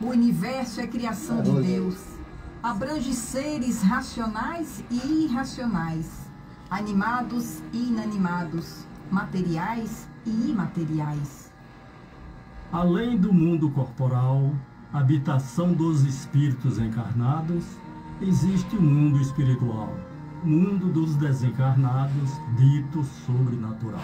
O universo é criação de Deus. Abrange seres racionais e irracionais, animados e inanimados, materiais e imateriais. Além do mundo corporal, habitação dos espíritos encarnados, existe o mundo espiritual, mundo dos desencarnados, dito sobrenatural.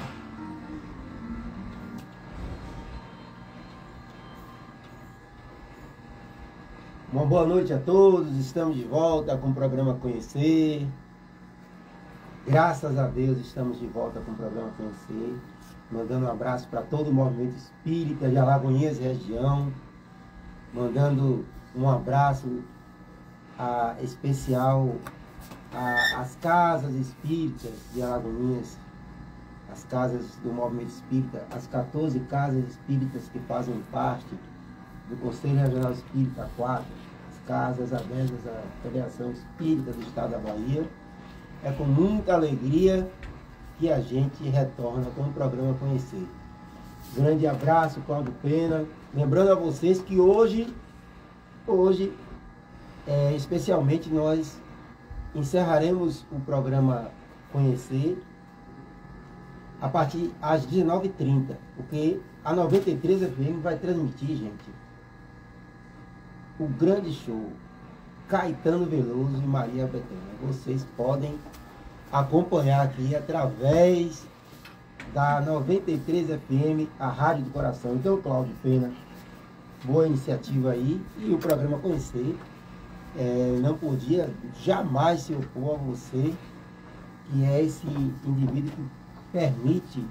Uma boa noite a todos, estamos de volta com o programa Conhecer. Graças a Deus estamos de volta com o programa Conhecer. Mandando um abraço para todo o movimento espírita de Alagoinhas e região. Mandando um abraço especial às casas espíritas de Alagoinhas, as casas do movimento espírita, as 14 casas espíritas que fazem parte do Conselho Regional Espírita 4, as casas abertas à Federação Espírita do Estado da Bahia. É com muita alegria que a gente retorna com o programa Conhecer. Grande abraço, Cláudio Pena. Lembrando a vocês que hoje especialmente, nós encerraremos o programa Conhecer a partir às 19h30, porque a 93 FM vai transmitir, gente, o grande show Caetano Veloso e Maria Bethânia. Vocês podem acompanhar aqui através da 93 FM, a Rádio do Coração. Então, Cláudio Pena, boa iniciativa aí. E o programa Conhecer não podia jamais se opor a você, que é esse indivíduo que permite,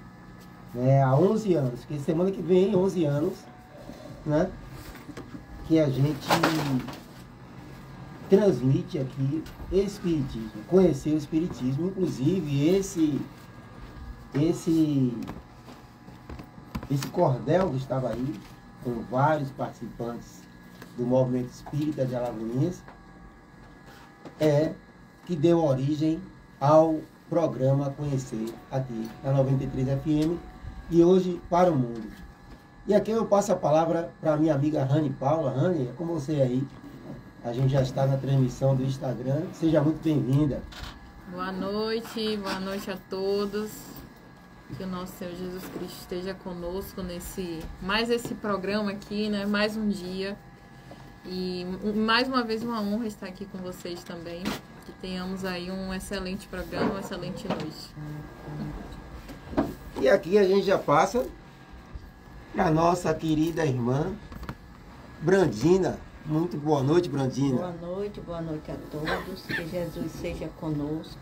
há 11 anos, que semana que vem, 11 anos, né, que a gente transmite aqui Espiritismo, conhecer o Espiritismo. Inclusive esse cordel que estava aí, com vários participantes do movimento espírita de Alagoinhas, que deu origem ao programa Conhecer aqui na 93 FM e hoje para o mundo. E aqui eu passo a palavra para a minha amiga Rani Paula. Rani, é com você aí. A gente já está na transmissão do Instagram. Seja muito bem-vinda. Boa noite a todos. Que o nosso Senhor Jesus Cristo esteja conosco mais esse programa aqui, né? Mais um dia. E mais uma vez uma honra estar aqui com vocês também. Que tenhamos aí um excelente programa, uma excelente noite. E aqui a gente já passa para a nossa querida irmã Brandina. Muito boa noite, Brandina. Boa noite a todos. Que Jesus seja conosco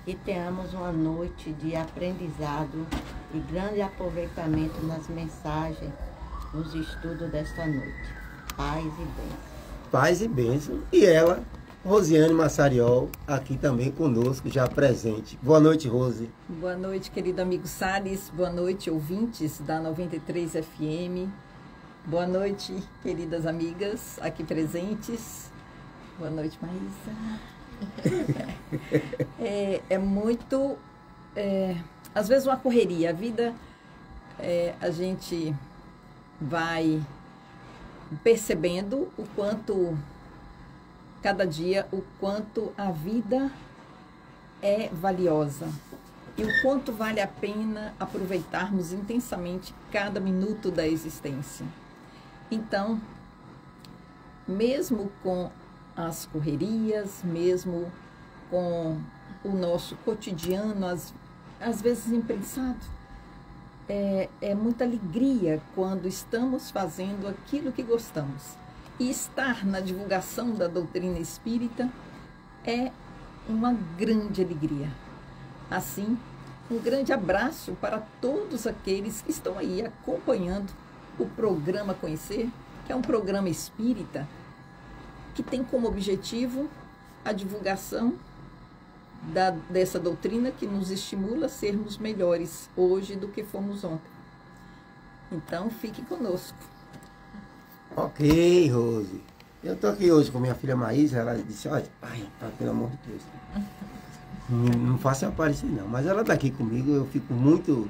e tenhamos uma noite de aprendizado e grande aproveitamento nas mensagens, nos estudos desta noite. Paz e bênção. Paz e bênção. E ela, Rosiane Massariol, aqui também conosco, já presente. Boa noite, Rose. Boa noite, querido amigo Salles. Boa noite, ouvintes da 93 FM. Boa noite, queridas amigas aqui presentes. Boa noite, Maísa. Às vezes uma correria. A vida, a gente vai percebendo o quanto, cada dia, o quanto a vida é valiosa. E o quanto vale a pena aproveitarmos intensamente cada minuto da existência. Então, mesmo com as correrias, mesmo com o nosso cotidiano, às vezes impensado, é muita alegria quando estamos fazendo aquilo que gostamos. E estar na divulgação da doutrina espírita é uma grande alegria. Assim, um grande abraço para todos aqueles que estão aí acompanhando o programa Conhecer, que é um programa espírita que tem como objetivo a divulgação dessa doutrina que nos estimula a sermos melhores hoje do que fomos ontem. Então, fique conosco. Ok, Rose. Eu estou aqui hoje com minha filha Maísa. Ela disse, olha, pai, pelo amor de Deus, não faça aparecer não. Mas ela está aqui comigo, eu fico muito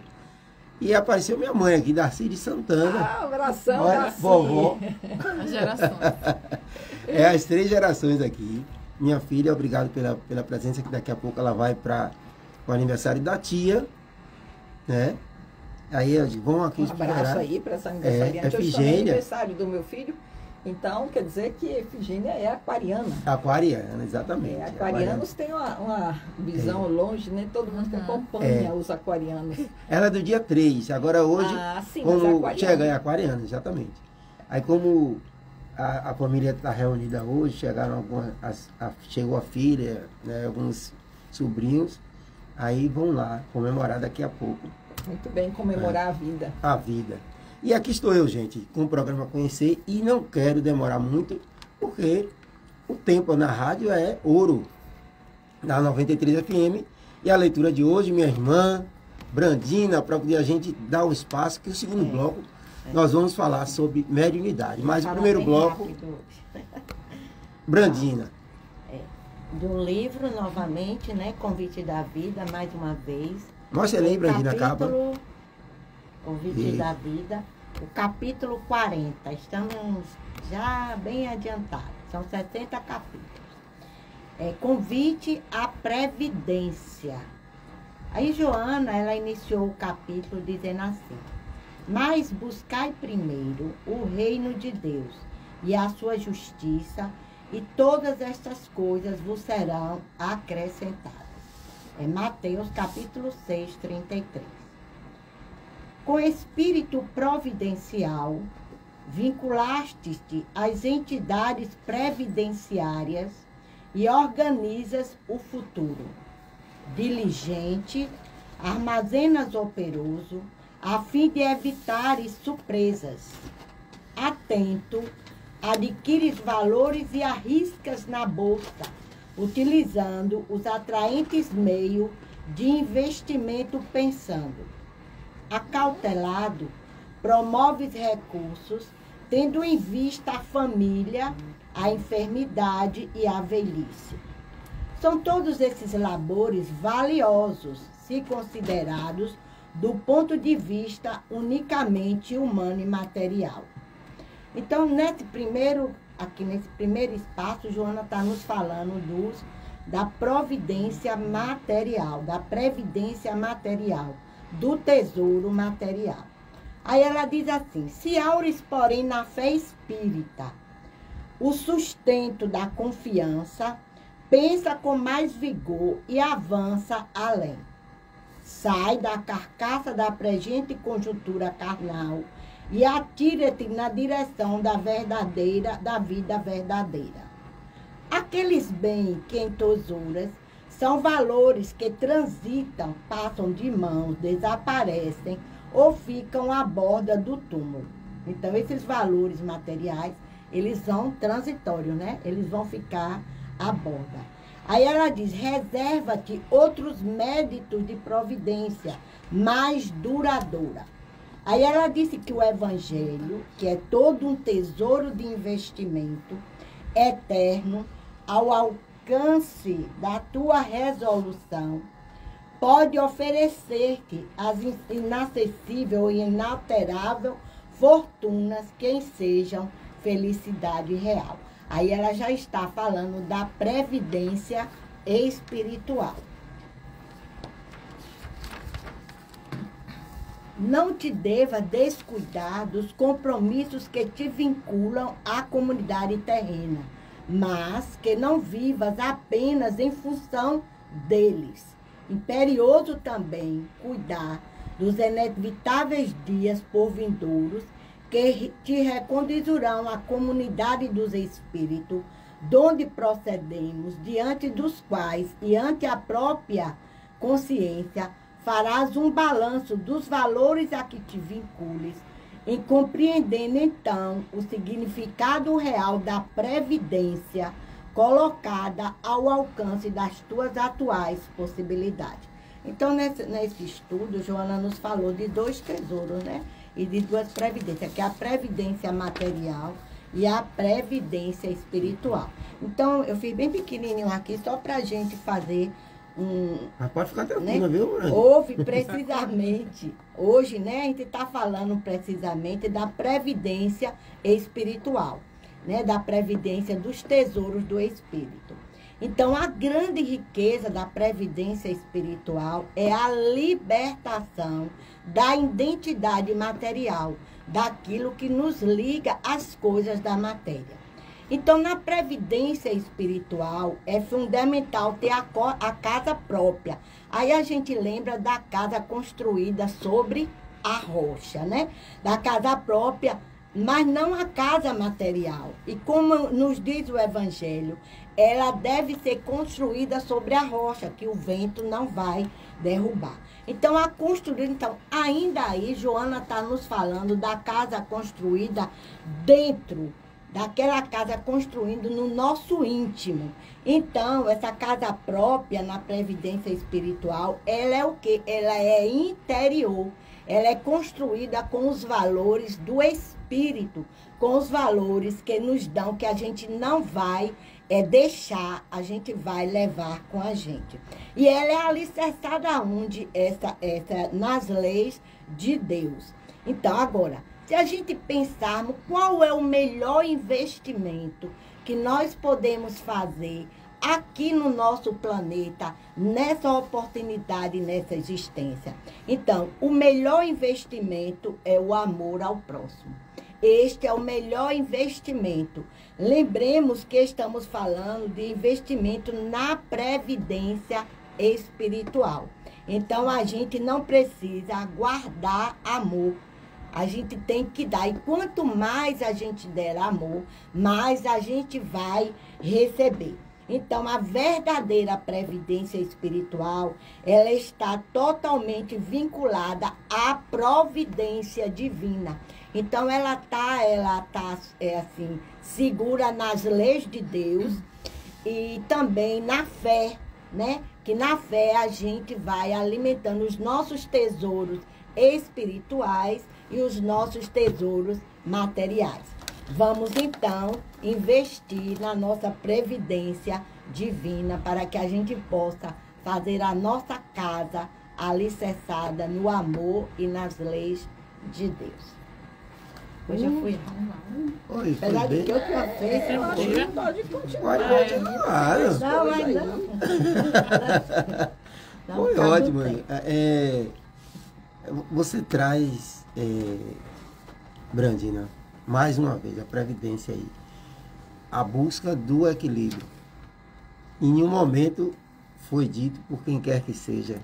E apareceu minha mãe aqui, Darcy de Santana. Ah, abração, Olha, Darcy. vovó. As gerações. É as 3 gerações aqui. Minha filha, obrigado pela presença, que daqui a pouco ela vai para o aniversário da tia, né? Aí eu digo, vamos aqui Um abraço esperar. aí para essa aniversariante. Hoje também é Efigênia. aniversário do meu filho. Então, quer dizer que Efigênia é aquariana. Aquariana, exatamente. Aquarianos têm uma visão longe, né? Todo mundo que acompanha os aquarianos. Ela é do dia 3, agora hoje, Sim, mas é como aquariana. chega em aquariana, exatamente. Aí como a família está reunida hoje, chegou a filha, né, alguns sobrinhos, aí vão lá comemorar daqui a pouco Muito bem, comemorar a vida. a vida. E aqui estou eu, gente, com o programa Conhecer, e não quero demorar muito, porque o tempo na rádio é ouro, na 93 FM, e a leitura de hoje, minha irmã, Brandina, para poder a gente dar o espaço, que o segundo bloco nós vamos falar sobre mediunidade. Mas o primeiro bloco, Brandina. Do livro, novamente, né? Convite da Vida, mais uma vez. Mostra aí, Brandina, capa. Convite da Vida, o capítulo 40. Estamos já bem adiantados. São 60 capítulos. Convite à previdência. Aí Joana, ela iniciou o capítulo dizendo assim: mas buscai primeiro o reino de Deus e a sua justiça, e todas estas coisas vos serão acrescentadas. É Mateus capítulo 6, 33. Com espírito providencial, vinculaste-te às entidades previdenciárias e organizas o futuro. Diligente, armazenas operoso, a fim de evitares surpresas. Atento, adquires valores e arriscas na bolsa, utilizando os atraentes meios de investimento pensando. Acautelado, promoves recursos, tendo em vista a família, a enfermidade e a velhice. São todos esses labores valiosos, se considerados do ponto de vista unicamente humano e material. Então, nesse primeiro espaço, Joana está nos falando da providência material, da previdência material, do tesouro material. Aí ela diz assim: se aures, porém, na fé espírita, o sustento da confiança, pensa com mais vigor e avança além. Sai da carcaça da presente conjuntura carnal e atira-te na direção da vida verdadeira. Aqueles bens que entesouras são valores que transitam, passam de mãos, desaparecem ou ficam à borda do túmulo. Então, esses valores materiais, eles são transitórios, né? Eles vão ficar à borda. Aí ela diz: reserva-te outros méritos de providência mais duradoura. Aí ela disse que o evangelho, que é todo um tesouro de investimento eterno, ao alcance da tua resolução, pode oferecer-te as inacessível e inalterável fortunas que ensejam felicidade real. Aí ela já está falando da previdência espiritual. Não te deva descuidar dos compromissos que te vinculam à comunidade terrena, mas que não vivas apenas em função deles. Imperioso também cuidar dos inevitáveis dias por vindouros que te reconduzirão à comunidade dos espíritos, donde procedemos, diante dos quais e ante a própria consciência, farás um balanço dos valores a que te vincules, em compreendendo então o significado real da previdência colocada ao alcance das tuas atuais possibilidades. Então, nesse estudo, Joana nos falou de 2 tesouros, né? E de 2 previdências, que é a previdência material e a previdência espiritual. Então, eu fiz bem pequenininho aqui, só para a gente fazer Mas pode ficar tranquila, né? viu, Brandi? Houve precisamente, hoje, né, a gente está falando precisamente da previdência espiritual, né, da previdência dos tesouros do Espírito. Então, a grande riqueza da previdência espiritual é a libertação da identidade material, daquilo que nos liga às coisas da matéria. Então, na previdência espiritual, é fundamental ter a casa própria. Aí a gente lembra da casa construída sobre a rocha, né? Da casa própria, mas não a casa material. E como nos diz o Evangelho, ela deve ser construída sobre a rocha, que o vento não vai derrubar. Então, ainda aí, Joana está nos falando da casa construída dentro daquela casa construindo no nosso íntimo. Então, essa casa própria na previdência espiritual, ela é o quê? Ela é interior. Ela é construída com os valores do Espírito, com os valores que nos dão, que a gente não vai deixar, a gente vai levar com a gente. E ela é alicerçada onde? Nas leis de Deus. Então, agora, se a gente pensarmos qual é o melhor investimento que nós podemos fazer aqui no nosso planeta, nessa oportunidade, nessa existência. Então, o melhor investimento é o amor ao próximo. Este é o melhor investimento. Lembremos que estamos falando de investimento na previdência espiritual. Então, a gente não precisa guardar amor. A gente tem que dar. E quanto mais a gente der amor, mais a gente vai receber. Então, a verdadeira previdência espiritual, ela está totalmente vinculada à providência divina. Então, ela tá assim, segura nas leis de Deus e também na fé, né? Que na fé a gente vai alimentando os nossos tesouros espirituais e os nossos tesouros materiais. Vamos, então, investir na nossa previdência divina para que a gente possa fazer a nossa casa alicerçada no amor e nas leis de Deus. Eu já fui. Oi, foi Apesar de bem. que eu tinha feito, eu acho que Pode continuar. Pode continuar. não, mas não. Foi Tá ótimo. no tempo. Você traz, Brandina, mais uma vez, a previdência aí. A busca do equilíbrio. Em nenhum momento foi dito por quem quer que seja,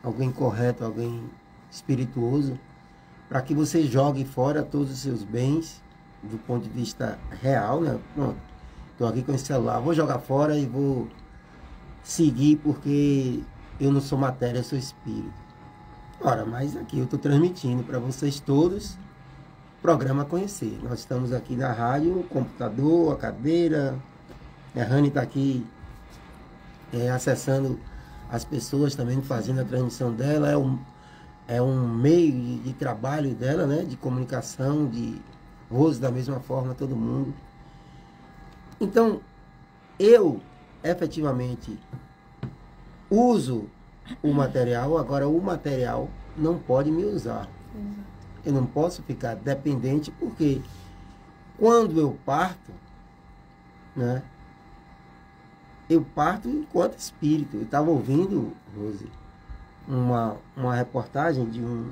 alguém correto, alguém espirituoso, para que você jogue fora todos os seus bens, do ponto de vista real, né? Pronto, estou aqui com esse celular, vou jogar fora e vou seguir porque eu não sou matéria, eu sou espírito. Ora, mas aqui eu estou transmitindo para vocês todos o programa Conhecer. Nós estamos aqui na rádio, o computador, a cadeira, a Rani está aqui acessando as pessoas também, fazendo a transmissão dela, é um meio de trabalho dela, né? De comunicação, de Rose da mesma forma, todo mundo. Então, eu efetivamente uso o material, agora o material não pode me usar. Eu não posso ficar dependente, porque quando eu parto, né? Eu parto enquanto espírito. Eu estava ouvindo, Rose, uma reportagem de um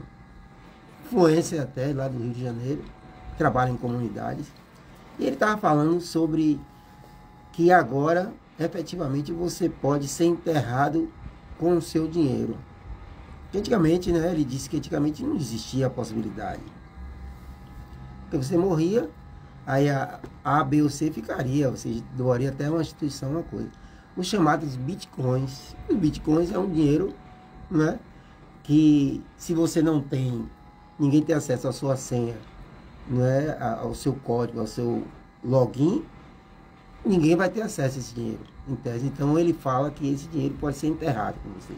influencer até lá do Rio de Janeiro, que trabalha em comunidades, e ele estava falando sobre que agora, efetivamente, você pode ser enterrado com o seu dinheiro. Antigamente, né, ele disse que antigamente não existia a possibilidade. Porque você morria, aí a B ou C ficaria, você doaria até uma instituição, uma coisa. Os chamados bitcoins. Os bitcoins é um dinheiro, né, que se você não tem, ninguém tem acesso à sua senha, né, ao seu código, ao seu login, ninguém vai ter acesso a esse dinheiro, em tese. Então ele fala que esse dinheiro pode ser enterrado com você.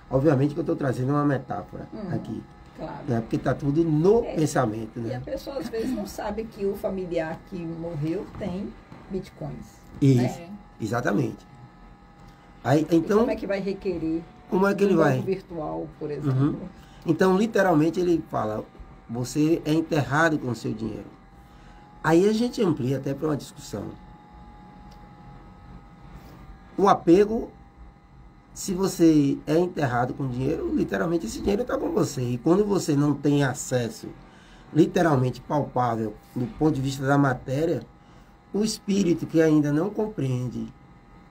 Obviamente que eu estou trazendo uma metáfora aqui, Claro. né, porque está tudo no pensamento, E a né? pessoa às vezes não sabe que o familiar que morreu tem bitcoins. Isso, né? exatamente. Aí, então, como é que vai requerer? Como é que ele um vai? banco virtual, por exemplo. Uhum. Então, literalmente, ele fala, você é enterrado com o seu dinheiro. Aí a gente amplia até para uma discussão. O apego, se você é enterrado com dinheiro, literalmente esse dinheiro está com você. E quando você não tem acesso, literalmente palpável, do ponto de vista da matéria, o espírito que ainda não compreende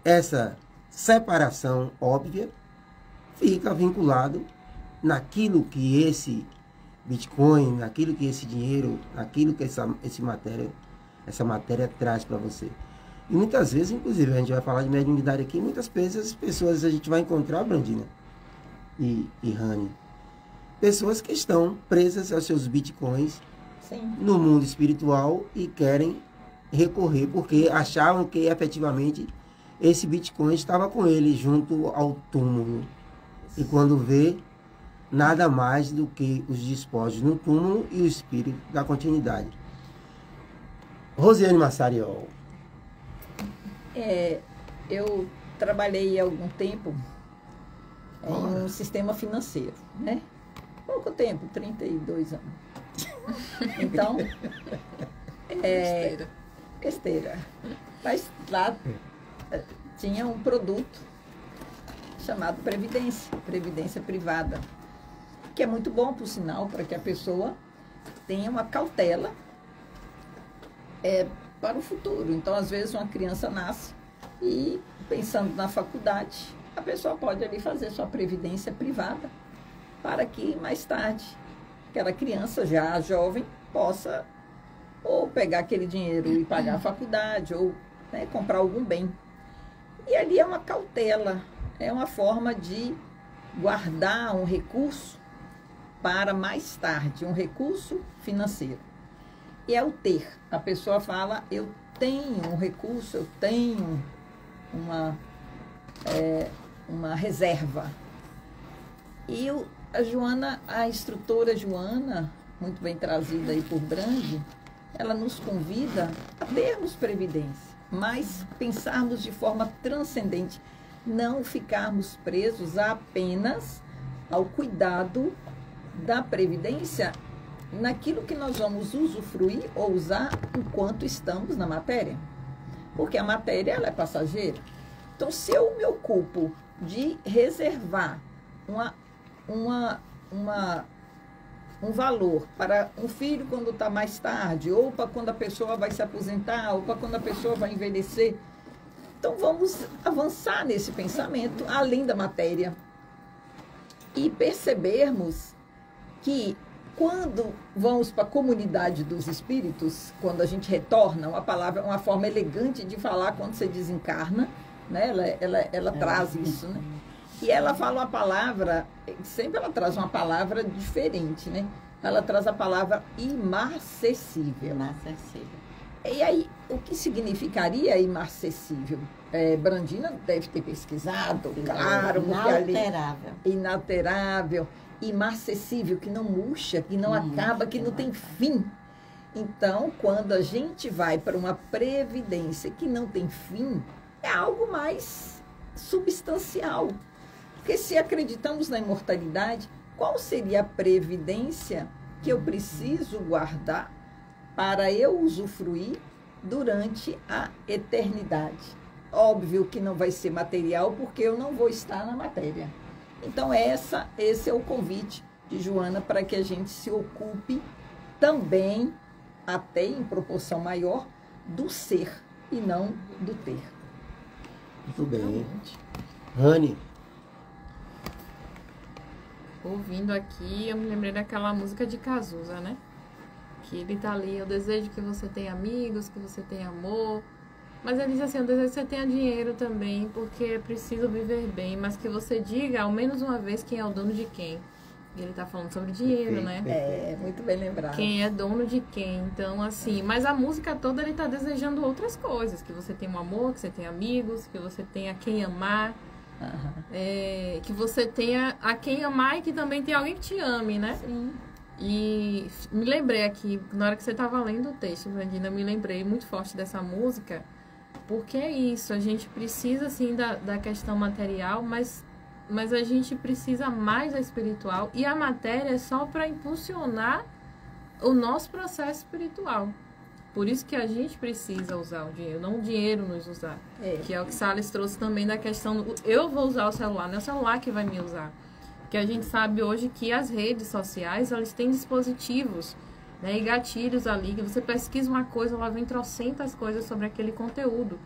essa separação óbvia, fica vinculado naquilo que esse Bitcoin, naquilo que esse dinheiro, naquilo que essa matéria traz para você. E muitas vezes, inclusive, a gente vai falar de mediunidade aqui, muitas vezes as pessoas a gente vai encontrar, Brandina e Rani, pessoas que estão presas aos seus Bitcoins Sim. no mundo espiritual e querem recorrer porque achavam que efetivamente esse Bitcoin estava com ele junto ao túmulo. E quando vê, nada mais do que os despojos no túmulo e o espírito da continuidade. Rosiane Massariol. Eu trabalhei há algum tempo em um sistema financeiro, né? Pouco tempo, 32 anos. Então, besteira. Mas lá tinha um produto chamado Previdência Privada, que é muito bom, por sinal, para que a pessoa tenha uma cautela para o futuro. Então, às vezes, uma criança nasce e, pensando na faculdade, a pessoa pode ali fazer sua previdência privada para que, mais tarde, aquela criança já jovem possa ou pegar aquele dinheiro e pagar a faculdade ou, né, comprar algum bem. E ali é uma cautela, é uma forma de guardar um recurso para mais tarde, um recurso financeiro. E é o ter. A pessoa fala, eu tenho um recurso, eu tenho uma reserva. E a instrutora Joana, muito bem trazida aí por Brandi, ela nos convida a termos previdência, mas pensarmos de forma transcendente, não ficarmos presos apenas ao cuidado da previdência naquilo que nós vamos usufruir ou usar enquanto estamos na matéria. Porque a matéria, ela é passageira. Então, se eu me ocupo de reservar um valor para um filho quando está mais tarde, ou para quando a pessoa vai se aposentar, ou para quando a pessoa vai envelhecer, então vamos avançar nesse pensamento, além da matéria, e percebermos que quando vamos para a comunidade dos espíritos, quando a gente retorna, uma forma elegante de falar quando você desencarna, né? Ela traz isso, né? E ela fala uma palavra, sempre ela traz uma palavra diferente, né? Ela traz a palavra imarcessível. Inacessível. E aí, o que significaria imarcessível? Brandina deve ter pesquisado, claro. Inalterável. Inalterável. Imarcessível, que não murcha, que não acaba, que não tem fim. Então, quando a gente vai para uma previdência que não tem fim, é algo mais substancial. Porque se acreditamos na imortalidade, qual seria a previdência que eu preciso guardar para eu usufruir durante a eternidade? Óbvio que não vai ser material, porque eu não vou estar na matéria. Então, esse é o convite de Joana para que a gente se ocupe também, até em proporção maior, do ser e não do ter. Muito bem. Rani. Ouvindo aqui, eu me lembrei daquela música de Cazuza, né? Que ele tá ali, eu desejo que você tenha amigos, que você tenha amor. Mas ele diz assim, eu desejo que você tenha dinheiro também, porque é preciso viver bem, mas que você diga ao menos uma vez quem é o dono de quem. E ele tá falando sobre dinheiro, né? Muito bem lembrado. Quem é dono de quem. Então, assim, mas a música toda ele tá desejando outras coisas. Que você tenha um amor, que você tenha amigos, que você tenha quem amar. Que você tenha a quem amar e que também tenha alguém que te ame, né? Sim. E me lembrei aqui, na hora que você estava lendo o texto, Brandina, me lembrei muito forte dessa música, Porque é isso, a gente precisa sim da questão material, mas a gente precisa mais da espiritual, e a matéria é só para impulsionar o nosso processo espiritual. Por isso que a gente precisa usar o dinheiro, não o dinheiro nos usar. Que é o que Salles trouxe também da questão do, eu vou usar o celular, não é o celular que vai me usar. Que a gente sabe hoje que as redes sociais, elas têm dispositivos, né, e gatilhos ali, que você pesquisa uma coisa, lá vem trocentas coisas sobre aquele conteúdo.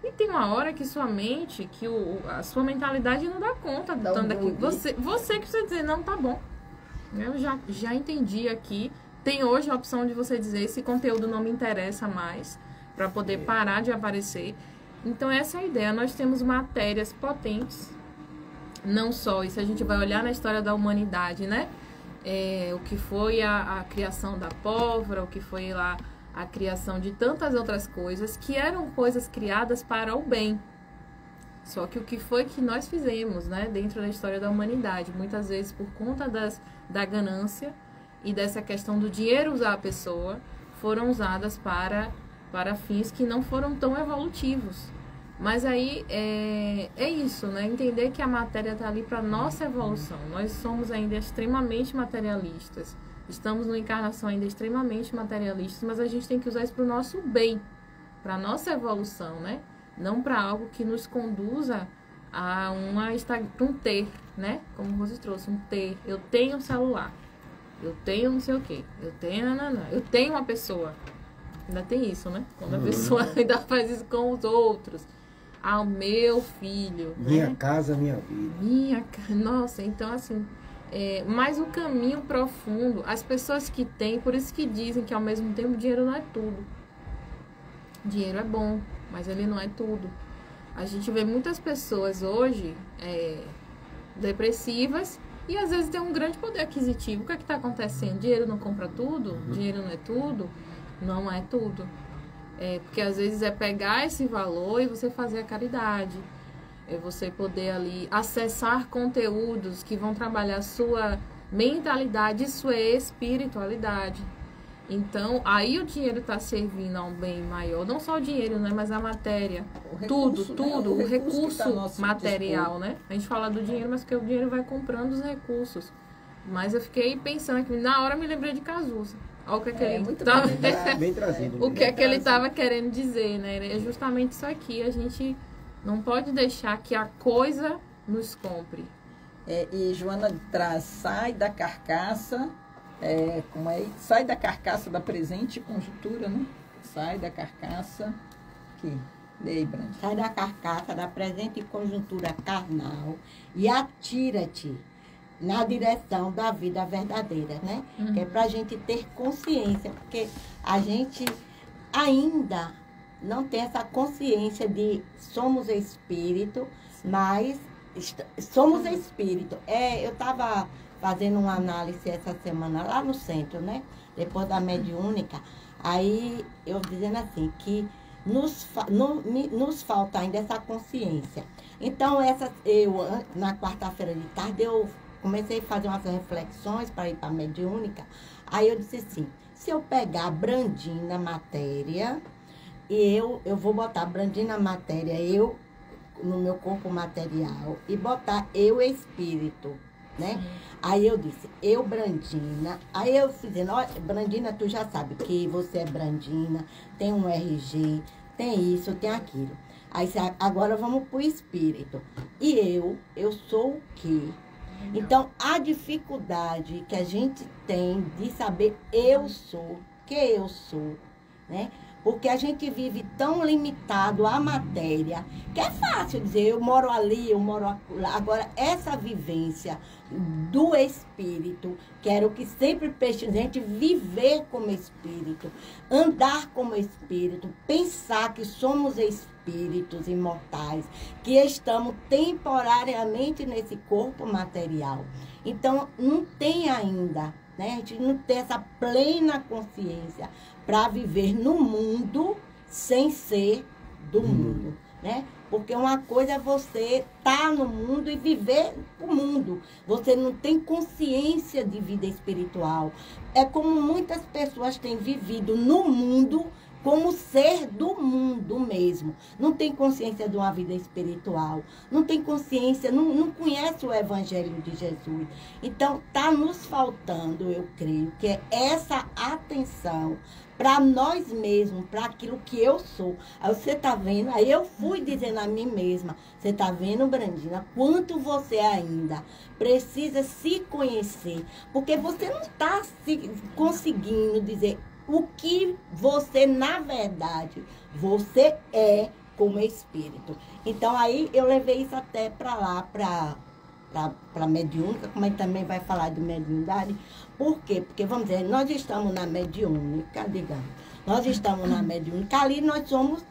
E tem uma hora que sua mente, que a sua mentalidade não dá conta do tanto daquilo. Você que precisa dizer, não, tá bom. Eu já entendi aqui. Tem hoje a opção de você dizer, esse conteúdo não me interessa mais, para poder parar de aparecer. Então, essa é a ideia. Nós temos matérias potentes, não só isso, a gente vai olhar na história da humanidade, né? O que foi a criação da pólvora, o que foi lá a criação de tantas outras coisas, que eram coisas criadas para o bem. Só que o que foi que nós fizemos, né, dentro da história da humanidade, muitas vezes por conta da ganância e dessa questão do dinheiro usar a pessoa, foram usadas para fins que não foram tão evolutivos. Mas aí é isso, né? Entender que a matéria está ali para nossa evolução. Nós somos ainda extremamente materialistas. Estamos numa encarnação ainda extremamente materialistas, mas a gente tem que usar isso para o nosso bem, para a nossa evolução, né? Não para algo que nos conduza a um ter, né? Como você trouxe, um ter. Eu tenho um celular, eu tenho não sei o quê, eu tenho uma pessoa. Ainda tem isso, né? Quando a pessoa ainda faz isso com os outros. O meu filho. Minha né? casa, minha vida. Nossa, então assim... mas o caminho profundo, as pessoas que têm, por isso que dizem que ao mesmo tempo dinheiro não é tudo. Dinheiro é bom, mas ele não é tudo. A gente vê muitas pessoas hoje depressivas e às vezes tem um grande poder aquisitivo. O que é que está acontecendo? Dinheiro não compra tudo? Dinheiro não é tudo? Não é tudo. Porque às vezes é pegar esse valor e você fazer a caridade. É você poder ali acessar conteúdos que vão trabalhar sua mentalidade e sua espiritualidade. Então, aí o dinheiro está servindo a um bem maior. Não só o dinheiro, né? Mas a matéria. Recurso, tudo. Né? O recurso tá material, né? A gente fala do dinheiro, mas que o dinheiro vai comprando os recursos. Mas eu fiquei pensando aqui, na hora me lembrei de Cazuza. Olha o que ele tava... bem trazido. O que é que ele estava querendo dizer, né? É justamente isso aqui. A gente não pode deixar que a coisa nos compre. E Joana traz, sai da carcaça, sai da carcaça da presente conjuntura, né? Sai da carcaça, aqui, leia, Brandi. Sai da carcaça da presente conjuntura carnal e atira-te na direção da vida verdadeira, né? Que é pra gente ter consciência, porque a gente ainda não tem essa consciência de somos espírito, mas somos espírito. Eu estava fazendo uma análise essa semana lá no centro, né? Depois da mediúnica, aí eu dizendo assim, que nos falta ainda essa consciência. Então, na quarta-feira de tarde, eu comecei a fazer umas reflexões para ir para a mediúnica. Aí eu disse assim, se eu pegar Brandina matéria, e eu vou botar Brandina matéria, eu no meu corpo material, e botar eu espírito, né? Sim. Aí eu disse, eu Brandina, aí eu fiz, Brandina, tu já sabe que você é Brandina, tem um RG, tem isso, tem aquilo. Aí agora vamos pro espírito. E eu sou o quê? Então, a dificuldade que a gente tem de saber eu sou, que eu sou, né? Porque a gente vive tão limitado à matéria, que é fácil dizer, eu moro ali, eu moro lá. Agora, essa vivência do espírito, que era o que sempre pede a gente viver como espírito, andar como espírito, pensar que somos espíritos imortais, que estamos temporariamente nesse corpo material. Então, não tem ainda, né? A gente não tem essa plena consciência para viver no mundo sem ser do mundo, né? Porque uma coisa é você estar no mundo e viver o mundo. Você não tem consciência de vida espiritual. É como muitas pessoas têm vivido no mundo como ser do mundo mesmo. Não tem consciência de uma vida espiritual, não tem consciência, não conhece o Evangelho de Jesus. Então, está nos faltando, eu creio, que é essa atenção para nós mesmos, para aquilo que eu sou. Aí você está vendo, aí eu fui dizendo a mim mesma, você está vendo, Brandina, quanto você ainda precisa se conhecer, porque você não está conseguindo dizer o que você, na verdade, você é como espírito. Então, aí eu levei isso até para lá, para mediúnica, como a gente também vai falar de mediunidade. Por quê? Porque, vamos dizer, nós estamos na mediúnica, digamos. Nós estamos na mediúnica, ali nós estamos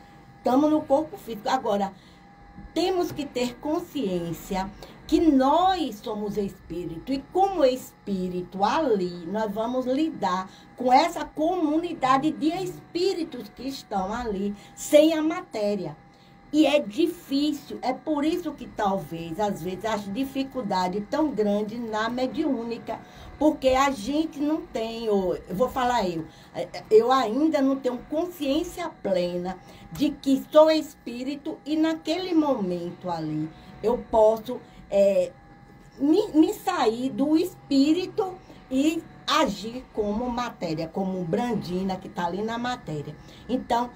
no corpo físico. Agora, temos que ter consciência que nós somos espírito. E como espírito, ali, nós vamos lidar com essa comunidade de espíritos que estão ali, sem a matéria. E é difícil, é por isso que talvez, às vezes, as dificuldades tão grandes na mediúnica, porque a gente não tem, eu vou falar eu ainda não tenho consciência plena de que sou espírito e naquele momento ali eu posso me sair do espírito e agir como matéria, como Brandina, que está ali na matéria. Então,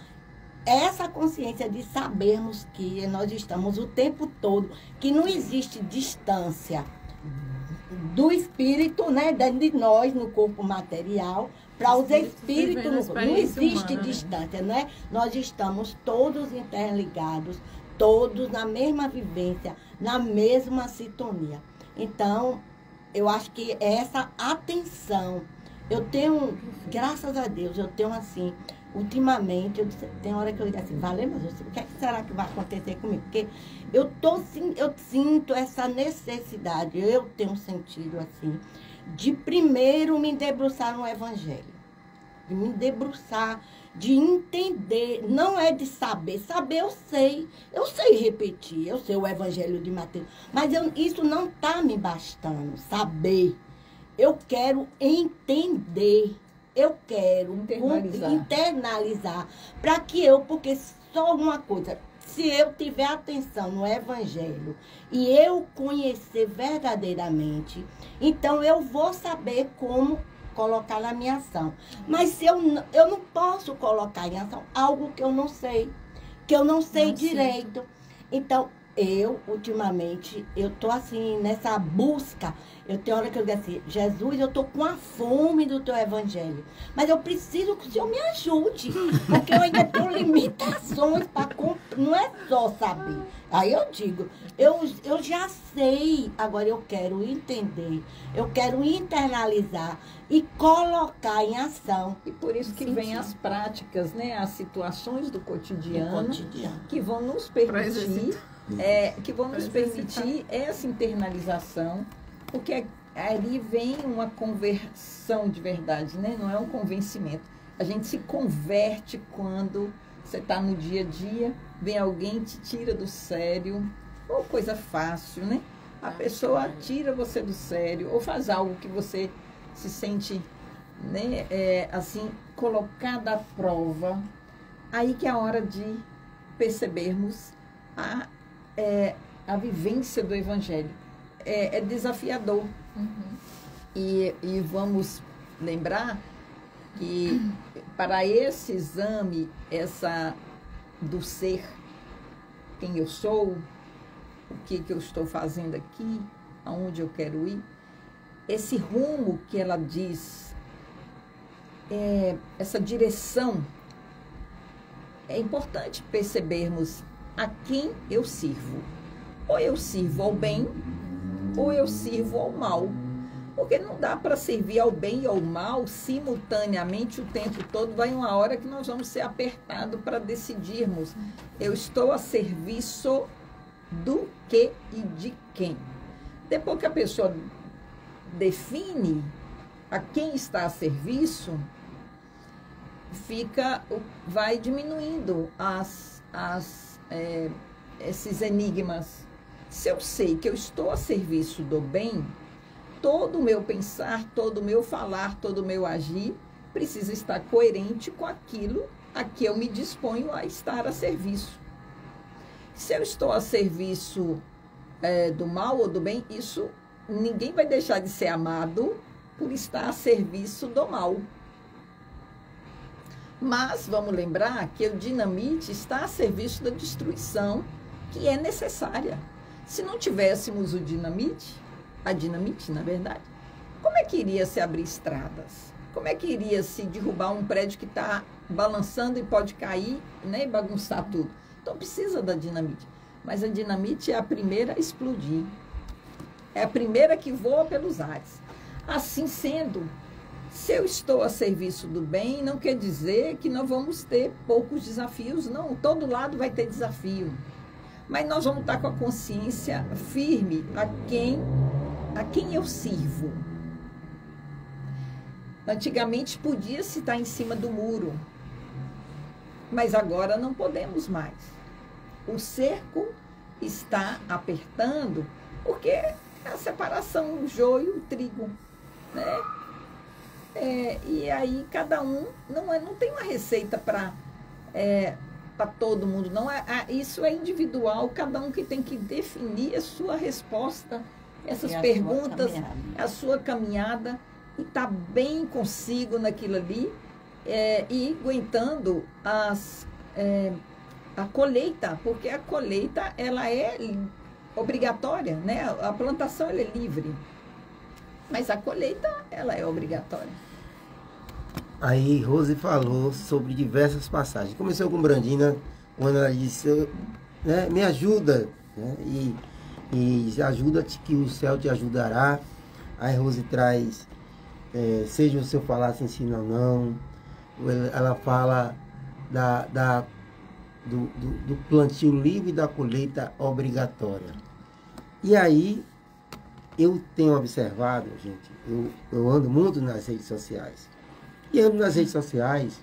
essa consciência de sabermos que nós estamos o tempo todo, que não existe distância do espírito, né, de nós no corpo material, para os espíritos, não existe distância, né? Nós estamos todos interligados, todos na mesma vivência, na mesma sintonia. Então, eu acho que essa atenção, eu tenho, graças a Deus, eu tenho assim, ultimamente, tem hora que eu digo assim, valeu, mas o que será que vai acontecer comigo? Porque eu sinto essa necessidade, eu tenho sentido assim, de primeiro me debruçar no Evangelho. De me debruçar, de entender, não é de saber. Saber eu sei repetir, eu sei o Evangelho de Mateus, mas isso não está me bastando, saber. Eu quero entender. Eu quero internalizar para que porque só uma coisa, se eu tiver atenção no Evangelho e eu conhecer verdadeiramente, então eu vou saber como colocar na minha ação. Mas se eu não posso colocar em ação algo que eu não sei direito. Então, ultimamente, eu tô assim, nessa busca. Eu tenho hora que eu digo assim, Jesus, eu tô com a fome do teu Evangelho. Mas eu preciso que o Senhor me ajude. Porque eu ainda tenho limitações para cumprir. Não é só saber. Aí eu digo, eu já sei, agora eu quero entender. Eu quero internalizar e colocar em ação. E por isso que vem as práticas, né? As situações do cotidiano. Que vão nos permitir... que vão nos permitir essa internalização, porque ali vem uma conversão de verdade, né? Não é um convencimento. A gente se converte quando você está no dia a dia, vem alguém te tira do sério, ou coisa fácil, né? A pessoa tira você do sério, ou faz algo que você se sente, né? Assim, colocada à prova. Aí que é a hora de percebermos a vivência do Evangelho. É desafiador. Uhum. E vamos lembrar que para esse exame, do ser, quem eu sou, o que eu estou fazendo aqui, aonde eu quero ir, esse rumo que ela diz, essa direção, é importante percebermos a quem eu sirvo. Ou eu sirvo ao bem, ou eu sirvo ao mal. Porque não dá para servir ao bem e ao mal simultaneamente o tempo todo. Vai uma hora que nós vamos ser apertados para decidirmos. Eu estou a serviço do que e de quem. Depois que a pessoa define a quem está a serviço, vai diminuindo esses enigmas. Se eu sei que eu estou a serviço do bem, todo o meu pensar, todo o meu falar, todo o meu agir precisa estar coerente com aquilo a que eu me disponho a estar a serviço. Se eu estou a serviço do mal ou do bem, isso ninguém vai deixar de ser amado por estar a serviço do mal. Mas vamos lembrar que o dinamite está a serviço da destruição que é necessária. Se não tivéssemos o dinamite, a dinamite, na verdade, como é que iria se abrir estradas? Como é que iria se derrubar um prédio que está balançando e pode cair, né, e bagunçar tudo? Então precisa da dinamite. Mas a dinamite é a primeira a explodir. É a primeira que voa pelos ares. Assim sendo, se eu estou a serviço do bem, não quer dizer que nós vamos ter poucos desafios, não. Todo lado vai ter desafio. Mas nós vamos estar com a consciência firme a quem eu sirvo. Antigamente podia-se estar em cima do muro, mas agora não podemos mais. O cerco está apertando, porque é a separação, o joio, o trigo, né? E aí cada um não tem uma receita para todo mundo, não. Isso é individual, cada um que tem que definir a sua resposta, essas perguntas, a sua caminhada, e tá bem consigo naquilo ali, e aguentando a colheita, porque a colheita ela é obrigatória, né? A plantação ela é livre, mas a colheita ela é obrigatória. Aí Rose falou sobre diversas passagens. Começou com Brandina, quando ela disse, né, me ajuda, né, e ajuda-te que o céu te ajudará. Aí Rose traz, seja o seu falar se ensina ou não. Ela fala do plantio livre e da colheita obrigatória. E aí, eu tenho observado, gente, eu ando muito nas redes sociais. E ando nas redes sociais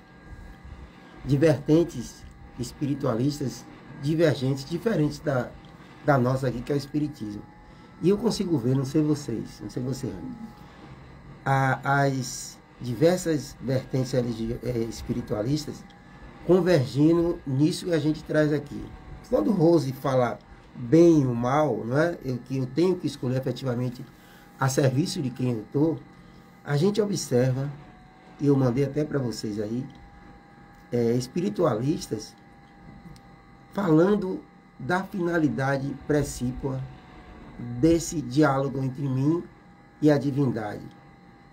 de vertentes espiritualistas divergentes, diferentes da nossa aqui, que é o Espiritismo. E eu consigo ver, não sei vocês, não sei você, as diversas vertentes espiritualistas convergindo nisso que a gente traz aqui. Quando Rose fala bem e o mal, não é? Que eu tenho que escolher efetivamente a serviço de quem eu estou, a gente observa, e eu mandei até para vocês aí, espiritualistas falando da finalidade precípua desse diálogo entre mim e a divindade,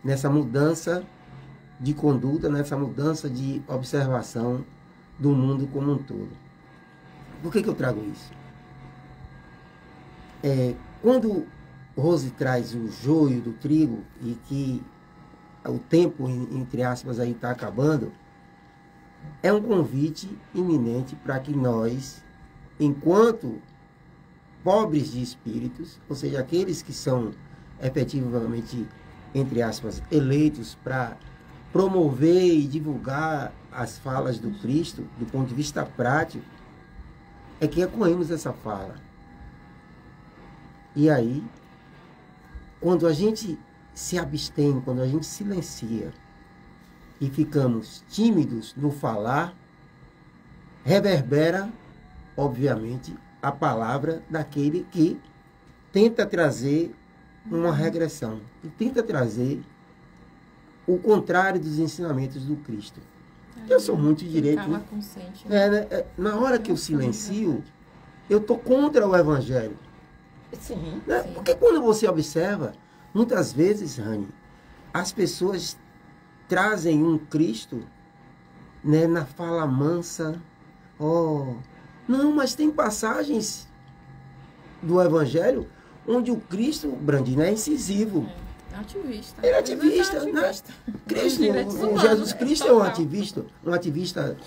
nessa mudança de conduta, nessa mudança de observação do mundo como um todo. Por que eu trago isso? Quando Rose traz o joio do trigo e que o tempo, entre aspas, aí está acabando, é um convite iminente para que nós, enquanto pobres de espíritos, ou seja, aqueles que são efetivamente, entre aspas, eleitos para promover e divulgar as falas do Cristo, do ponto de vista prático, é que acolhemos essa fala. E aí, quando a gente se abstém, quando a gente silencia e ficamos tímidos no falar, reverbera, obviamente, a palavra daquele que tenta trazer uma regressão, e tenta trazer o contrário dos ensinamentos do Cristo. Eu sou muito direito. Né? Na hora que eu silencio, eu estou contra o Evangelho. Sim, né? sim. Porque quando você observa, muitas vezes, Rani, as pessoas trazem um Cristo, né, na fala mansa. Não, mas tem passagens do Evangelho onde o Cristo, Brandina, é incisivo. Ativista. Ele é ativista, né? Cristo, o Jesus Cristo é um ativista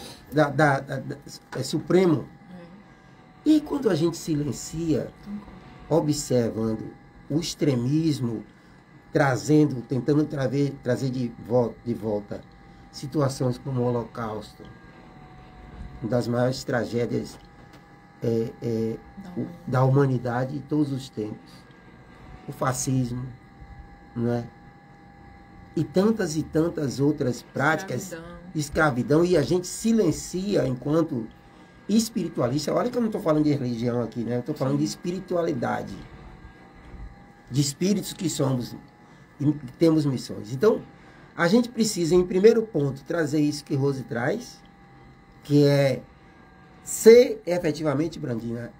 supremo. E quando a gente silencia, observando o extremismo, tentando trazer de volta situações como o Holocausto, uma das maiores tragédias da humanidade de todos os tempos, o fascismo, não é? E tantas outras práticas, escravidão e a gente silencia enquanto espiritualista. Olha que eu não estou falando de religião aqui, né? Eu estou falando de espiritualidade. De espíritos que somos e temos missões. Então, a gente precisa, em primeiro ponto, trazer isso que Rose traz, que é ser efetivamente, Brandina,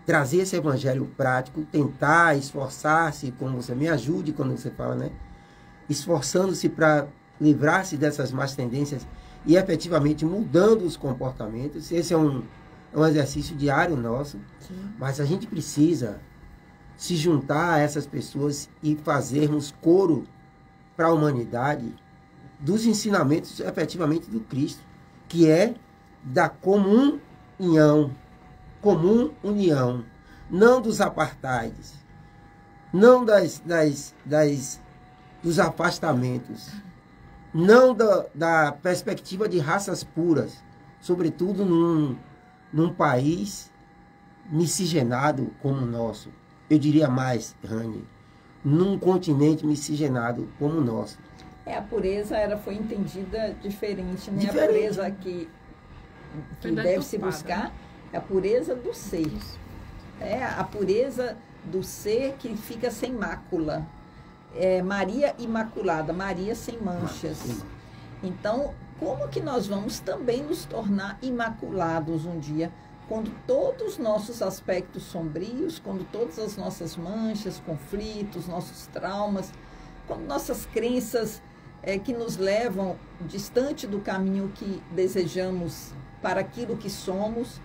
trazer esse evangelho prático, tentar esforçar-se, como você me ajude quando você fala, né? Esforçando-se para livrar-se dessas más tendências e efetivamente mudando os comportamentos. Esse é um exercício diário nosso. Sim. Mas a gente precisa se juntar a essas pessoas e fazermos coro para a humanidade dos ensinamentos efetivamente do Cristo, que é da comum união, não dos apartheids, não dos afastamentos, não da perspectiva de raças puras, sobretudo num país miscigenado como o nosso. Eu diria mais, Rani, num continente miscigenado como o nosso. A pureza foi entendida diferente, né? Diferente. A pureza que deve se buscar é a pureza do ser. É a pureza do ser que fica sem mácula. Maria imaculada, Maria sem manchas. Então, como que nós vamos também nos tornar imaculados um dia, quando todos os nossos aspectos sombrios, quando todas as nossas manchas, conflitos, nossos traumas, quando nossas crenças que nos levam distante do caminho que desejamos para aquilo que somos,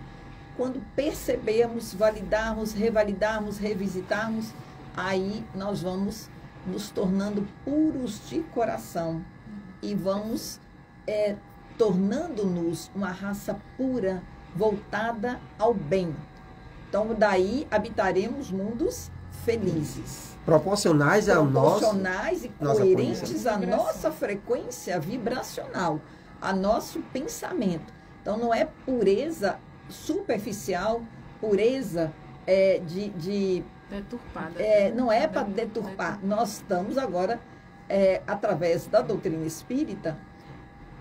quando percebermos, validarmos, revalidarmos, revisitarmos, aí nós vamos nos tornando puros de coração e vamos tornando-nos uma raça pura, voltada ao bem. Então, daí habitaremos mundos felizes. Proporcionais e coerentes à nossa frequência vibracional, a nosso pensamento. Então, não é pureza superficial, pureza deturpada. Não é para deturpar. Nós estamos agora, através da doutrina espírita,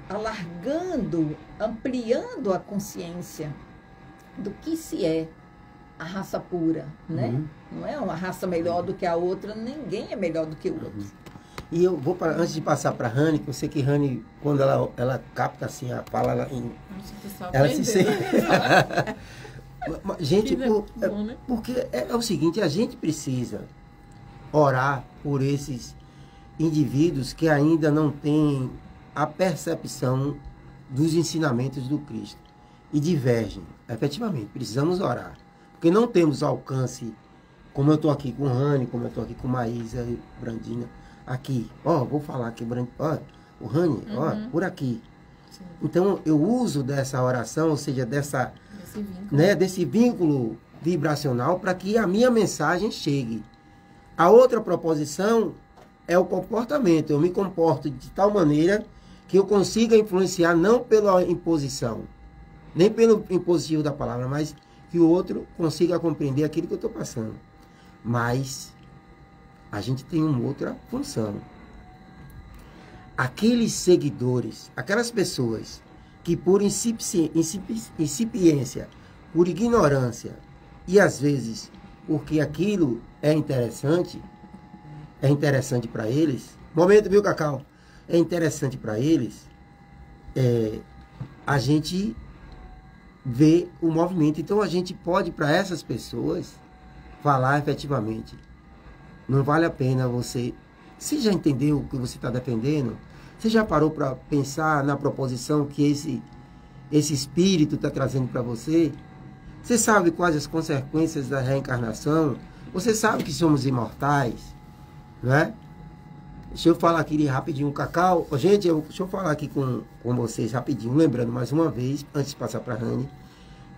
alargando, ampliando a consciência do que se é a raça pura, né? Uhum. Não é uma raça melhor do que a outra, ninguém é melhor do que o outro. E eu vou, antes de passar para a Rani, que eu sei que Rani, quando ela capta assim a fala, ela se sente... Gente, porque é o seguinte, a gente precisa orar por esses indivíduos que ainda não têm a percepção dos ensinamentos do Cristo e divergem. Efetivamente, precisamos orar. Porque não temos alcance, como eu estou aqui com o Rani, como eu estou aqui com Maísa e Brandina, aqui, vou falar aqui, o Rani, por aqui. Sim. Então, eu uso dessa oração, ou seja, desse vínculo vibracional para que a minha mensagem chegue. A outra proposição é o comportamento. Eu me comporto de tal maneira que eu consiga influenciar não pela imposição, nem pelo impositivo da palavra, mas que o outro consiga compreender aquilo que eu estou passando. Mas a gente tem uma outra função. Aqueles seguidores, aquelas pessoas que por incipiência, por ignorância, e às vezes porque aquilo é interessante para eles, momento, viu, Cacau? É interessante para eles, a gente vê o movimento. Então a gente pode, para essas pessoas, falar efetivamente. Não vale a pena você já entendeu o que você está defendendo? Você já parou para pensar na proposição que esse espírito está trazendo para você? Você sabe quais as consequências da reencarnação? Você sabe que somos imortais, não é? Deixa eu falar aqui rapidinho, Cacau. Gente, deixa eu falar aqui com vocês rapidinho, lembrando mais uma vez, antes de passar para a Rani,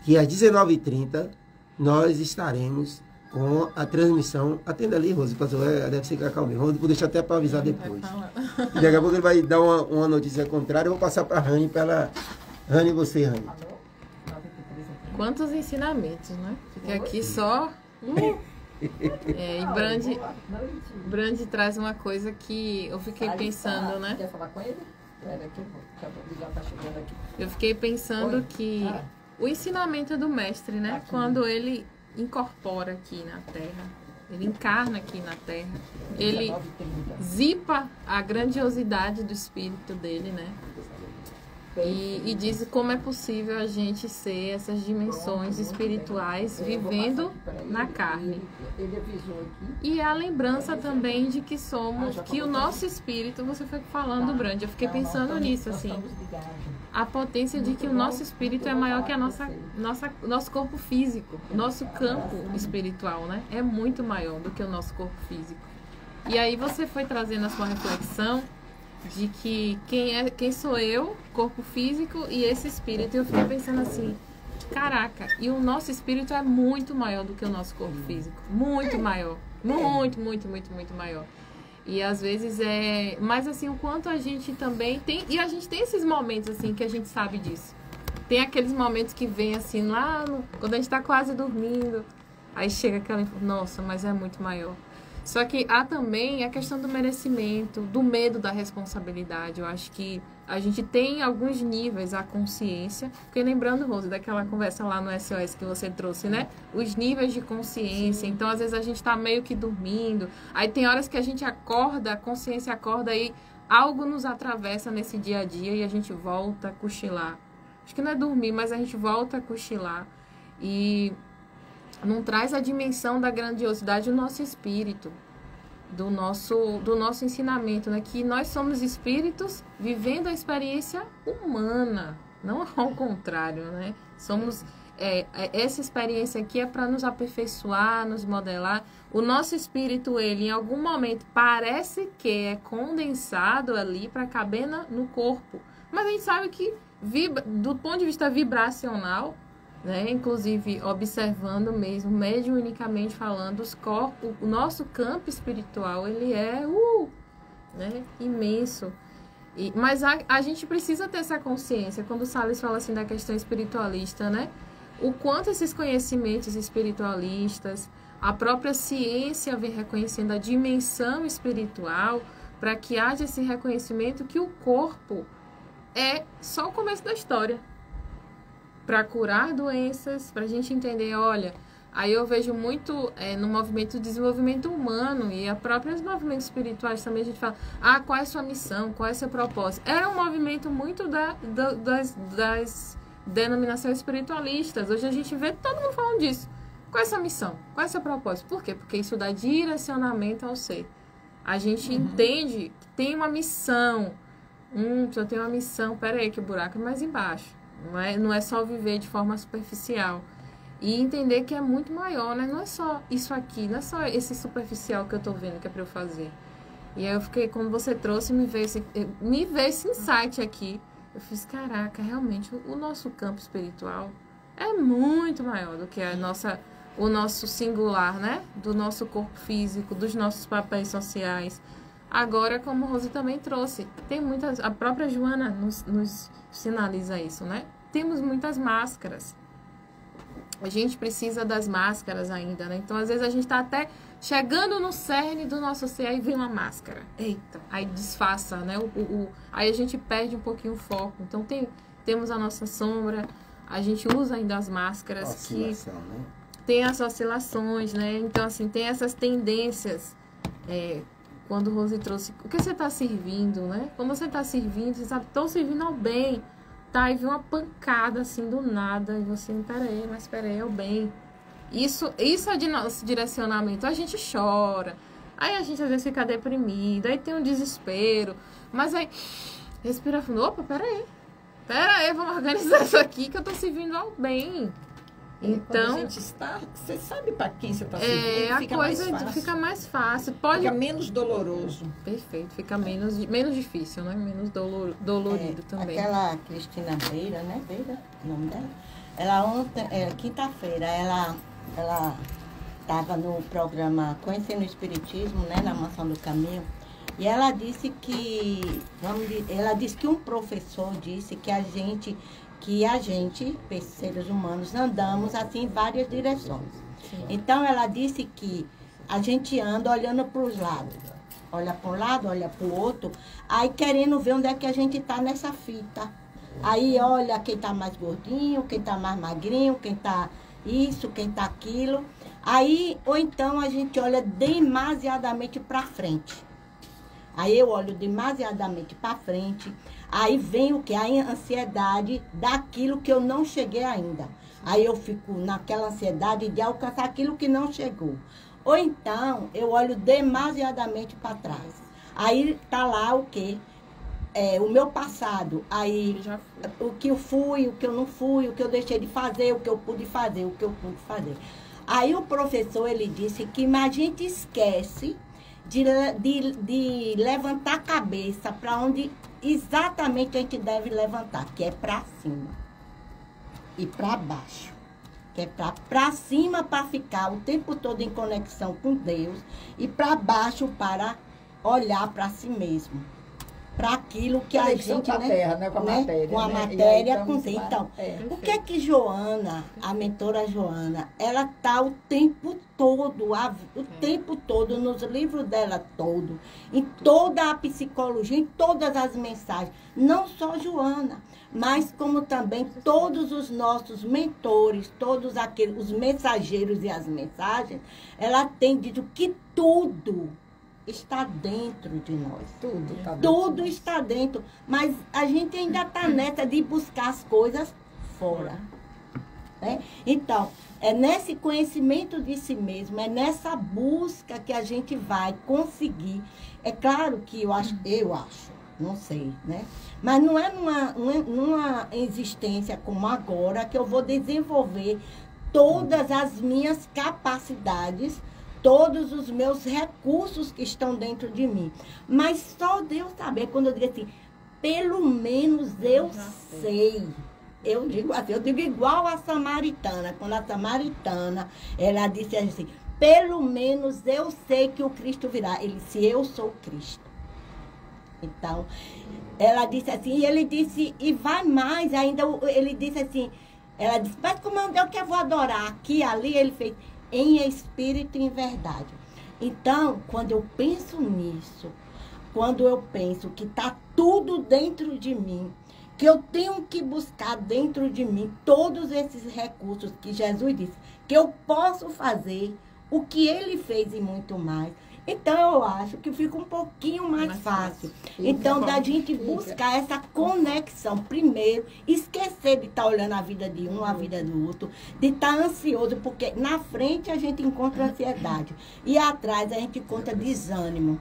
que às 19h30 nós estaremos com a transmissão. Atenda ali, Rose, deve ser Cacau mesmo. Vou deixar até para avisar depois. Daqui a pouco ele vai dar uma notícia contrária. Eu vou passar para a Rani, para ela. Rani, você, Rani. Quantos ensinamentos, né? Fiquei aqui só... e Brandi traz uma coisa que eu fiquei pensando, né? Quer falar com ele? Espera que já está chegando aqui. Eu fiquei pensando Oi. que o ensinamento do mestre, né? Aqui. Quando ele incorpora aqui na Terra, ele encarna aqui na Terra, ele 19h30. zipa a grandiosidade do espírito dele, né? E diz como é possível a gente ser essas dimensões espirituais vivendo na carne. Ele avisou aqui. E a lembrança também de que somos, que o nosso espírito, você foi falando, Brandi, eu fiquei pensando nisso, assim, a potência de que o nosso espírito é maior que a nosso corpo físico, nosso campo espiritual, né? É muito maior do que o nosso corpo físico. E aí você foi trazendo a sua reflexão de que quem sou eu, corpo físico e esse espírito. E eu fiquei pensando assim, caraca, e o nosso espírito é muito maior do que o nosso corpo físico. Muito maior. Muito, muito, muito, muito maior. E às vezes mas assim, o quanto a gente também tem. E a gente tem esses momentos assim que a gente sabe disso. Tem aqueles momentos que vem assim lá, quando a gente tá quase dormindo. Aí chega aquela, nossa, mas é muito maior. Só que há também a questão do merecimento, do medo da responsabilidade. Eu acho que a gente tem alguns níveis, a consciência. Porque lembrando, Rose, daquela conversa lá no SOS que você trouxe, né? Os níveis de consciência. Sim. Então, às vezes, a gente tá meio que dormindo. Aí tem horas que a gente acorda, a consciência acorda e algo nos atravessa nesse dia a dia e a gente volta a cochilar. Acho que não é dormir, mas a gente volta a cochilar. E não traz a dimensão da grandiosidade do nosso espírito, do nosso ensinamento, né? Que nós somos espíritos vivendo a experiência humana, não ao contrário, né? Somos essa experiência aqui é para nos aperfeiçoar, nos modelar. O nosso espírito, ele em algum momento parece que é condensado ali para caber no corpo, mas a gente sabe que do ponto de vista vibracional, né? Inclusive observando mesmo, mediunicamente falando, o nosso campo espiritual, ele é né? Imenso. Mas a gente precisa ter essa consciência, quando o Salles fala assim da questão espiritualista, né? O quanto esses conhecimentos espiritualistas, a própria ciência vem reconhecendo a dimensão espiritual, para que haja esse reconhecimento que o corpo é só o começo da história. Para curar doenças, para a gente entender, olha, aí eu vejo muito no movimento de desenvolvimento humano e a próprios movimentos espirituais também a gente fala, qual é a sua missão, qual é o seu propósito? Era um movimento muito das denominações espiritualistas. Hoje a gente vê todo mundo falando disso. Qual é a sua missão? Qual é o seu propósito? Por quê? Porque isso dá direcionamento ao ser. A gente entende que tem uma missão. Se eu tenho uma missão, peraí que o buraco é mais embaixo. Não é só viver de forma superficial. E entender que é muito maior, né? Não é só isso aqui, não é só esse superficial que eu tô vendo que é para eu fazer. E aí eu fiquei, como você trouxe, me veio esse insight aqui. Eu fiz, caraca, realmente, o nosso campo espiritual é muito maior do que o nosso singular, né? Do nosso corpo físico, dos nossos papéis sociais. Agora, como a Rose também trouxe, tem muitas... A própria Joana nos sinaliza isso, né? Temos muitas máscaras. A gente precisa das máscaras ainda, né? Então, às vezes, a gente tá até chegando no cerne do nosso ser, aí vem uma máscara. Eita! Aí disfarça, né? Aí a gente perde um pouquinho o foco. Então, temos a nossa sombra, a gente usa ainda as máscaras. Oscilação, né? Tem as oscilações, né? Então, assim, tem essas tendências... Quando o Rose trouxe, o que você está servindo, né? Quando você está servindo, você sabe, estou servindo ao bem, tá? E vem uma pancada assim do nada, e você, peraí, é o bem. Isso é de nosso direcionamento. A gente chora, aí a gente às vezes fica deprimido, aí tem um desespero, mas aí, respira fundo, opa, peraí, vamos organizar isso aqui que eu estou servindo ao bem. Então, a gente está, você sabe para quem você está servindo, a coisa fica mais fácil. Fica menos doloroso. Perfeito, fica menos difícil, né? Menos dolorido também. Aquela Cristina Beira, né? Beira, o nome dela. Ela ontem, quinta-feira, ela estava no programa Conhecendo o Espiritismo, né? Na Mansão do Caminho. E ela disse que um professor disse que a gente, seres humanos, andamos assim em várias direções. Sim. Então, ela disse que a gente anda olhando para os lados. olha para um lado, olha para o outro, aí querendo ver onde é que a gente está nessa fita. Aí olha quem está mais gordinho, quem está mais magrinho, quem está isso, quem está aquilo. Aí, ou então a gente olha demasiadamente para frente. Aí eu olho demasiadamente para frente. Aí vem o que? A ansiedade daquilo que eu não cheguei ainda. Aí eu fico naquela ansiedade de alcançar aquilo que não chegou. Ou então eu olho demasiadamente para trás. Aí tá lá o quê? O meu passado. Aí o que eu fui, o que eu não fui, o que eu deixei de fazer, o que eu pude fazer, o que eu pude fazer. Aí o professor, ele disse que a gente esquece de levantar a cabeça para onde exatamente a gente deve levantar, que é para cima e para baixo. Que é para cima para ficar o tempo todo em conexão com Deus e para baixo para olhar para si mesmo. Para aquilo que a gente, com a terra, né? Com a matéria. Com a matéria, com Deus. Então, o que é que Joana, a mentora Joana, ela está o tempo todo, nos livros dela todo, em toda a psicologia, em todas as mensagens, não só Joana, mas como também todos os nossos mentores, todos aqueles, os mensageiros e as mensagens, ela tem dito que tudo está dentro de nós. Tudo está dentro. Mas a gente ainda está nessa de buscar as coisas fora. Né? Então, é nesse conhecimento de si mesmo, é nessa busca que a gente vai conseguir. É claro que eu acho, não sei, né? Mas não é numa existência como agora que eu vou desenvolver todas as minhas capacidades, todos os meus recursos que estão dentro de mim. Mas só Deus sabe. Quando eu digo assim, pelo menos eu sei. Eu digo assim, eu digo igual a samaritana. Quando a samaritana, ela disse assim, pelo menos eu sei que o Cristo virá. Ele disse, eu sou Cristo. Então, ela disse assim, e ele disse, e vai mais ainda, ele disse assim, ela disse, mas como é que eu vou adorar? Aqui, ali, ele fez, em espírito e em verdade. Então, quando eu penso nisso, quando eu penso que está tudo dentro de mim, que eu tenho que buscar dentro de mim todos esses recursos que Jesus disse, que eu posso fazer o que ele fez e muito mais. Então, eu acho que fica um pouquinho mais fácil. Então, da gente buscar essa conexão. Primeiro, esquecer de estar olhando a vida de um, a vida do outro, de estar ansioso, porque na frente a gente encontra ansiedade e atrás a gente encontra desânimo.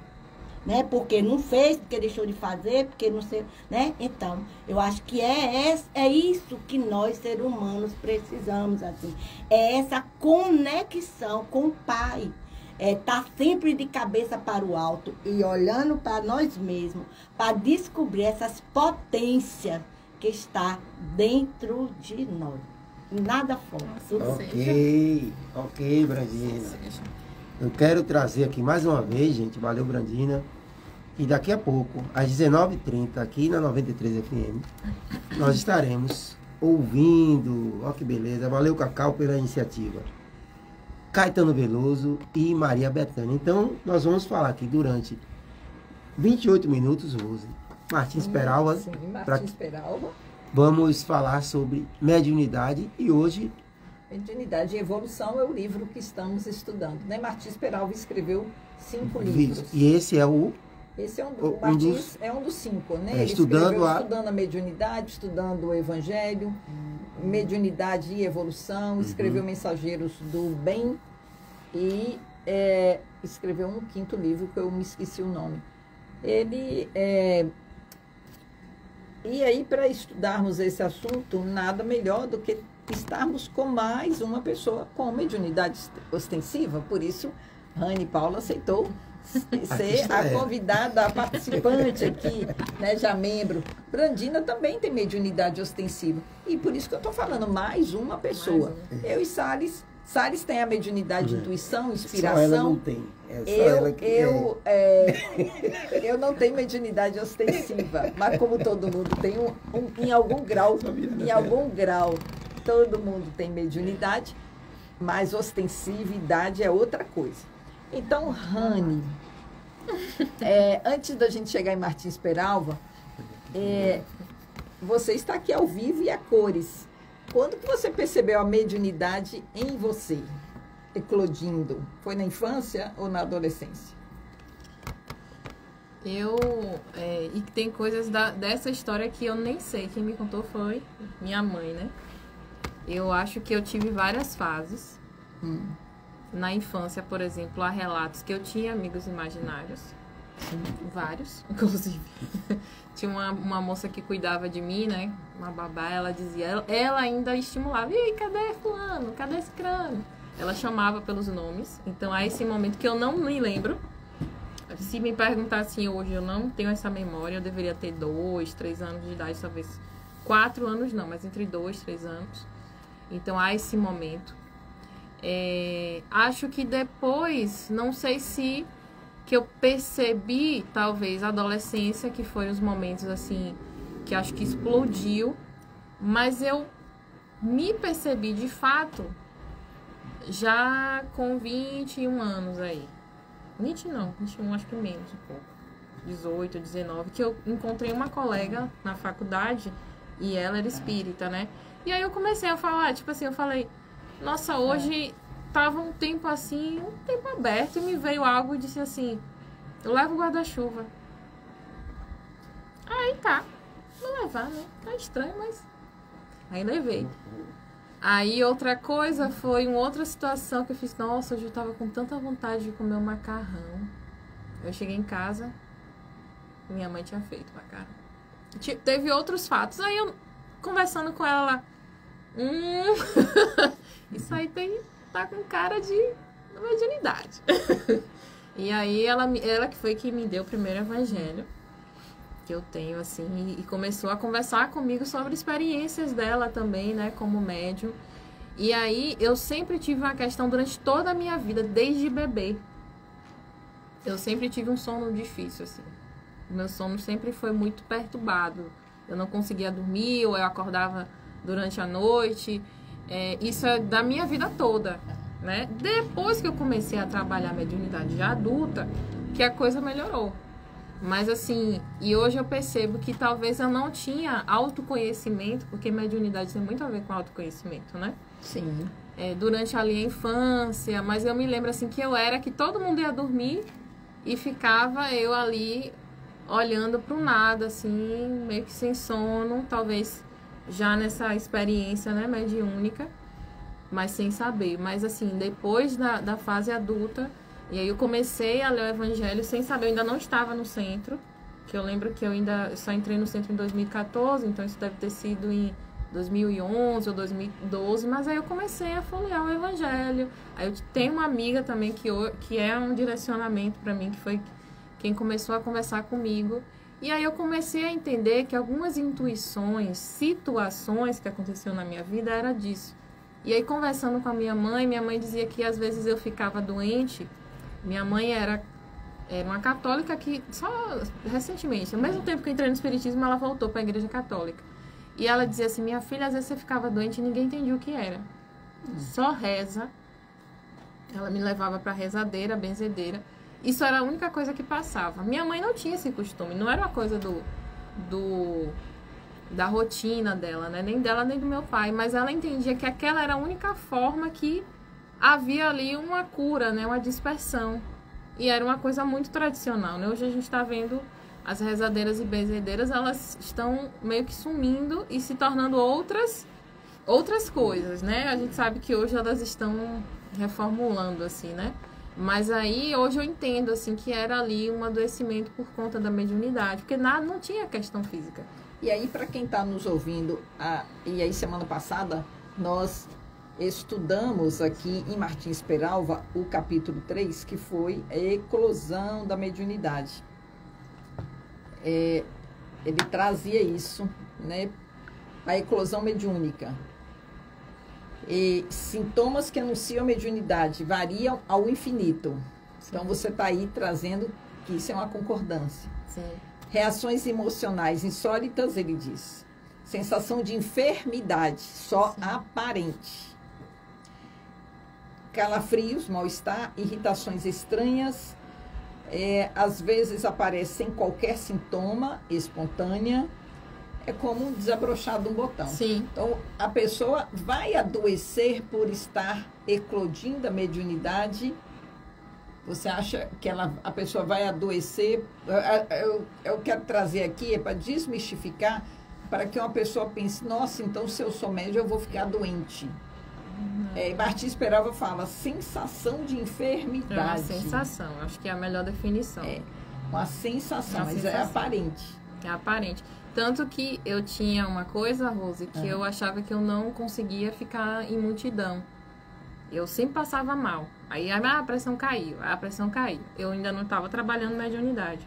Né? Porque não fez, porque deixou de fazer, porque não sei, né? Então, eu acho que é isso que nós, seres humanos, precisamos, assim. É essa conexão com o Pai. Tá sempre de cabeça para o alto e olhando para nós mesmos, para descobrir essas potências que está dentro de nós. Nada fora. Ok, Brandina. Eu quero trazer aqui mais uma vez, gente, valeu, Brandina. E daqui a pouco, às 19h30, aqui na 93 FM, nós estaremos ouvindo, ó que beleza, valeu, Cacau, pela iniciativa. Caetano Veloso e Maria Bethânia. Então, nós vamos falar aqui durante 28 minutos, Rose. Martins Peralva. Sim, Martins Peralva. Vamos falar sobre mediunidade e hoje... Mediunidade e Evolução é o livro que estamos estudando. Né? Martins Peralva escreveu 5 livros. E esse é o... Esse é o Martins é um dos 5, né? Ele estudando a mediunidade, estudando o Evangelho, mediunidade e evolução, escreveu Mensageiros do Bem e escreveu um 5º livro que eu me esqueci o nome. Ele e aí, para estudarmos esse assunto, nada melhor do que estarmos com mais uma pessoa com mediunidade ostensiva. Por isso, Rani Paula aceitou ser a convidada, a participante aqui, né, já membro. Brandina também tem mediunidade ostensiva. E por isso que eu estou falando, mais uma pessoa. Eu e Salles. Salles tem a mediunidade de intuição, inspiração. Só ela não tem. Eu não tenho mediunidade ostensiva, mas como todo mundo tem em algum grau, todo mundo tem mediunidade, mas ostensividade é outra coisa. Então, Rani, Antes da gente chegar em Martins Peralva, você está aqui ao vivo e a cores. Quando que você percebeu a mediunidade em você, eclodindo? Foi na infância ou na adolescência? E tem coisas dessa história que eu nem sei. Quem me contou foi minha mãe, né? Eu acho que eu tive várias fases. Na infância, por exemplo, há relatos que eu tinha amigos imaginários. Sim. Vários, inclusive. Tinha uma moça que cuidava de mim, né? Uma babá, ela dizia... Ela ainda estimulava. E aí, cadê fulano? Cadê esse crânio? Ela chamava pelos nomes. Então, há esse momento que eu não me lembro. Se me perguntar assim hoje, eu não tenho essa memória. Eu deveria ter 2, 3 anos de idade, talvez 4 anos não, mas entre 2, 3 anos. Então, há esse momento. Acho que depois, não sei se que eu percebi, talvez, a adolescência, que foram os momentos, assim, que acho que explodiu, mas eu me percebi, de fato, já com 21 anos aí. 20 não, 21 acho que menos um pouco. 18, 19, que eu encontrei uma colega na faculdade e ela era espírita, né? E aí eu comecei a falar, tipo assim, eu falei, nossa, hoje tava um tempo assim, um tempo aberto, e me veio algo e disse assim, eu levo o guarda-chuva. Aí tá, vou levar, né? Tá estranho, mas... Aí levei. Aí outra coisa foi uma outra situação que eu fiz, nossa, hoje eu tava com tanta vontade de comer um macarrão. Eu cheguei em casa, minha mãe tinha feito macarrão. Teve outros fatos, aí eu conversando com ela lá, isso aí tá com cara de mediunidade. E aí ela que foi que me deu o primeiro evangelho que eu tenho, assim, e começou a conversar comigo sobre experiências dela também, né, como médium. E aí eu sempre tive uma questão durante toda a minha vida, desde bebê. Eu sempre tive um sono difícil, assim. O meu sono sempre foi muito perturbado. Eu não conseguia dormir, ou eu acordava durante a noite. Isso é da minha vida toda, né? Depois que eu comecei a trabalhar a mediunidade já adulta, que a coisa melhorou. Mas assim, e hoje eu percebo que talvez eu não tinha autoconhecimento, porque mediunidade tem muito a ver com autoconhecimento, né? Sim. Durante ali a infância, mas eu me lembro assim que eu era que todo mundo ia dormir e ficava eu ali olhando para o nada, assim, meio que sem sono, talvez já nessa experiência, né, mediúnica, mas sem saber. Mas assim, depois da fase adulta, e aí eu comecei a ler o Evangelho sem saber, eu ainda não estava no centro, que eu lembro que eu só entrei no centro em 2014, então isso deve ter sido em 2011 ou 2012, mas aí eu comecei a folhear o Evangelho. Aí eu tenho uma amiga também que é um direcionamento para mim, que foi quem começou a conversar comigo. E aí eu comecei a entender que algumas intuições, situações que aconteciam na minha vida era disso. E aí conversando com a minha mãe dizia que às vezes eu ficava doente. Minha mãe era uma católica que só recentemente, ao mesmo tempo que eu entrei no espiritismo, ela voltou para a igreja católica. E ela dizia assim, minha filha, às vezes você ficava doente e ninguém entendia o que era. Só reza. Ela me levava para a rezadeira, a benzedeira. Isso era a única coisa que passava. Minha mãe não tinha esse costume, não era uma coisa da rotina dela, né? Nem dela, nem do meu pai. Mas ela entendia que aquela era a única forma que havia ali uma cura, né? Uma dispersão. E era uma coisa muito tradicional, né? Hoje a gente está vendo as rezadeiras e benzedeiras, elas estão meio que sumindo e se tornando outras coisas, né? A gente sabe que hoje elas estão reformulando, assim, né? Mas aí, hoje eu entendo, assim, que era ali um adoecimento por conta da mediunidade, porque não tinha questão física. E aí, para quem está nos ouvindo, e aí semana passada, nós estudamos aqui em Martins Peralva o capítulo 3, que foi a eclosão da mediunidade. Ele trazia isso, né? A eclosão mediúnica. E sintomas que anunciam a mediunidade variam ao infinito. Sim. Então, você está aí trazendo que isso é uma concordância. Sim. Reações emocionais insólitas, ele diz. Sensação de enfermidade, só Sim. aparente. Calafrios, mal-estar, irritações estranhas, às vezes aparece sem qualquer sintoma, espontânea, é como desabrochar de um botão. Sim. Então, a pessoa vai adoecer por estar eclodindo a mediunidade. Você acha que a pessoa vai adoecer? Eu quero trazer aqui, para desmistificar, para que uma pessoa pense, nossa, então se eu sou médium, eu vou ficar doente. Martins Peralva fala, sensação de enfermidade. É uma sensação, acho que é a melhor definição. Uma sensação, mas é aparente. É aparente. Tanto que eu tinha uma coisa, Rose, que eu achava que eu não conseguia ficar em multidão. Eu sempre passava mal. Aí a pressão caiu, Eu ainda não estava trabalhando mediunidade.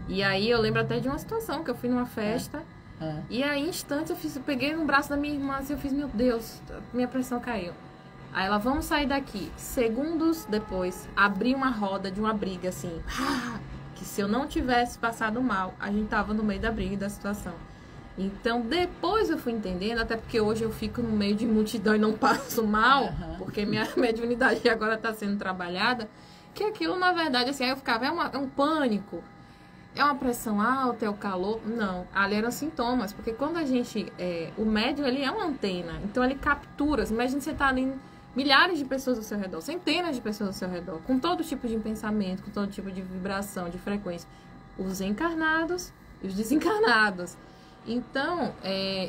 E aí eu lembro até de uma situação que eu fui numa festa. E aí, em instantes, eu peguei no braço da minha irmã e eu fiz, meu Deus, minha pressão caiu. Aí ela, vamos sair daqui. Segundos depois, abri uma roda de uma briga, assim. Que se eu não tivesse passado mal, a gente tava no meio da briga e da situação. Então, depois eu fui entendendo, até porque hoje eu fico no meio de multidão e não passo mal, porque minha mediunidade agora está sendo trabalhada, que aquilo, na verdade, assim, aí eu ficava, é um pânico, é uma pressão alta, é o calor. Não, ali eram sintomas, porque quando a gente, o médium, ele é uma antena, então ele captura, imagina você tá ali, milhares de pessoas ao seu redor, centenas de pessoas ao seu redor, com todo tipo de pensamento, com todo tipo de vibração, de frequência, os encarnados e os desencarnados. Então,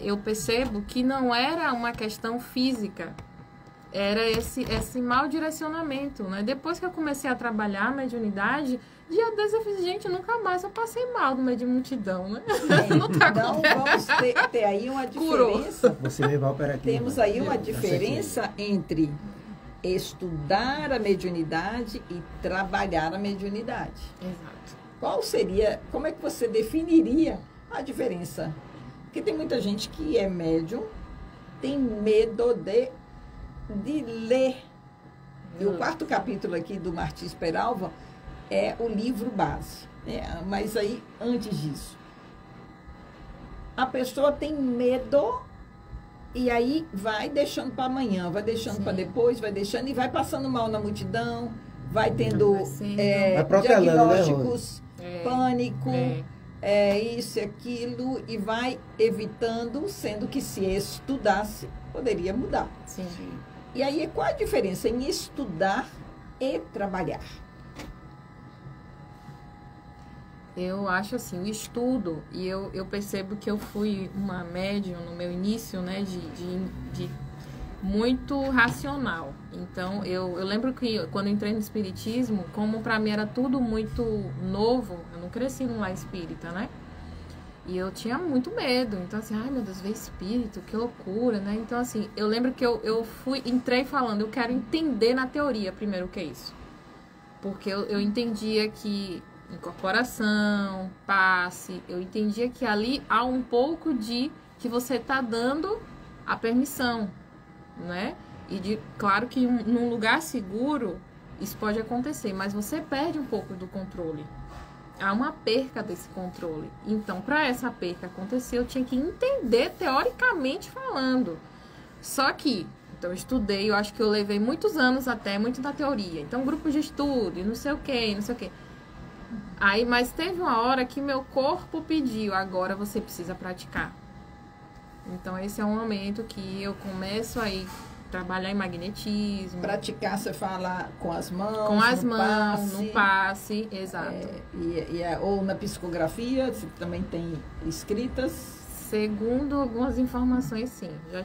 eu percebo que não era uma questão física, era esse mau direcionamento, né? Depois que eu comecei a trabalhar a mediunidade, dia desses eu fiz, gente, nunca mais eu passei mal no meio de multidão, né? Não tá então, vamos ter aí uma diferença. Você me vai para aqui. Temos aí uma diferença entre estudar a mediunidade e trabalhar a mediunidade. Exato. Como é que você definiria a diferença? Porque tem muita gente que é médium, tem medo de ler. E o 4º capítulo aqui do Martins Peralva é o livro base. Mas aí, antes disso, a pessoa tem medo e aí vai deixando para amanhã, vai deixando para depois, vai deixando e vai passando mal na multidão, vai tendo diagnósticos, pânico, isso e aquilo, e vai evitando, sendo que se estudasse, poderia mudar. Sim. E aí, qual a diferença em estudar e trabalhar? Eu acho assim, o estudo, e eu percebo que eu fui uma médium no meu início, né, de muito racional. Então, eu lembro que quando eu entrei no espiritismo, como para mim era tudo muito novo, eu não cresci num lar espírita, né? E eu tinha muito medo. Então, assim, ai meu Deus, ver espírito, que loucura, né? Então, assim, eu lembro que eu entrei falando, eu quero entender na teoria primeiro o que é isso. Porque eu entendia que incorporação, passe, eu entendia que ali há um pouco de que você tá dando a permissão, né? E claro que num lugar seguro isso pode acontecer, mas você perde um pouco do controle. Há uma perca desse controle. Então, para essa perca acontecer, eu tinha que entender teoricamente falando. Só que, então eu estudei, eu acho que eu levei muitos anos até, muito da teoria. Então, grupo de estudo, e não sei o quê, não sei o quê. Aí, mas teve uma hora que meu corpo pediu, agora você precisa praticar. Então, esse é um momento que eu começo a trabalhar em magnetismo. Praticar, você fala com as mãos, com as mãos, no passe, exato. Ou na psicografia, você também tem escritas? Segundo algumas informações, sim. Já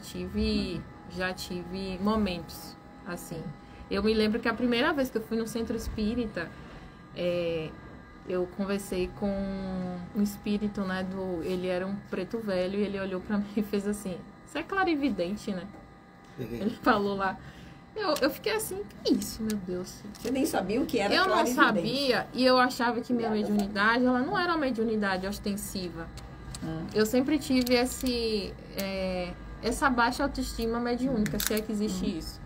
tive momentos, assim. Eu me lembro que a primeira vez que eu fui no centro espírita, eu conversei com um espírito, né, ele era um preto velho, e ele olhou pra mim e fez assim, você é clarividente, né? Ele falou lá. Eu fiquei assim, que isso, meu Deus? Você nem sabia o que era clarividente? Eu não sabia, e eu achava que minha mediunidade, ela não era uma mediunidade ostensiva. Eu sempre tive essa baixa autoestima mediúnica, se é que existe isso.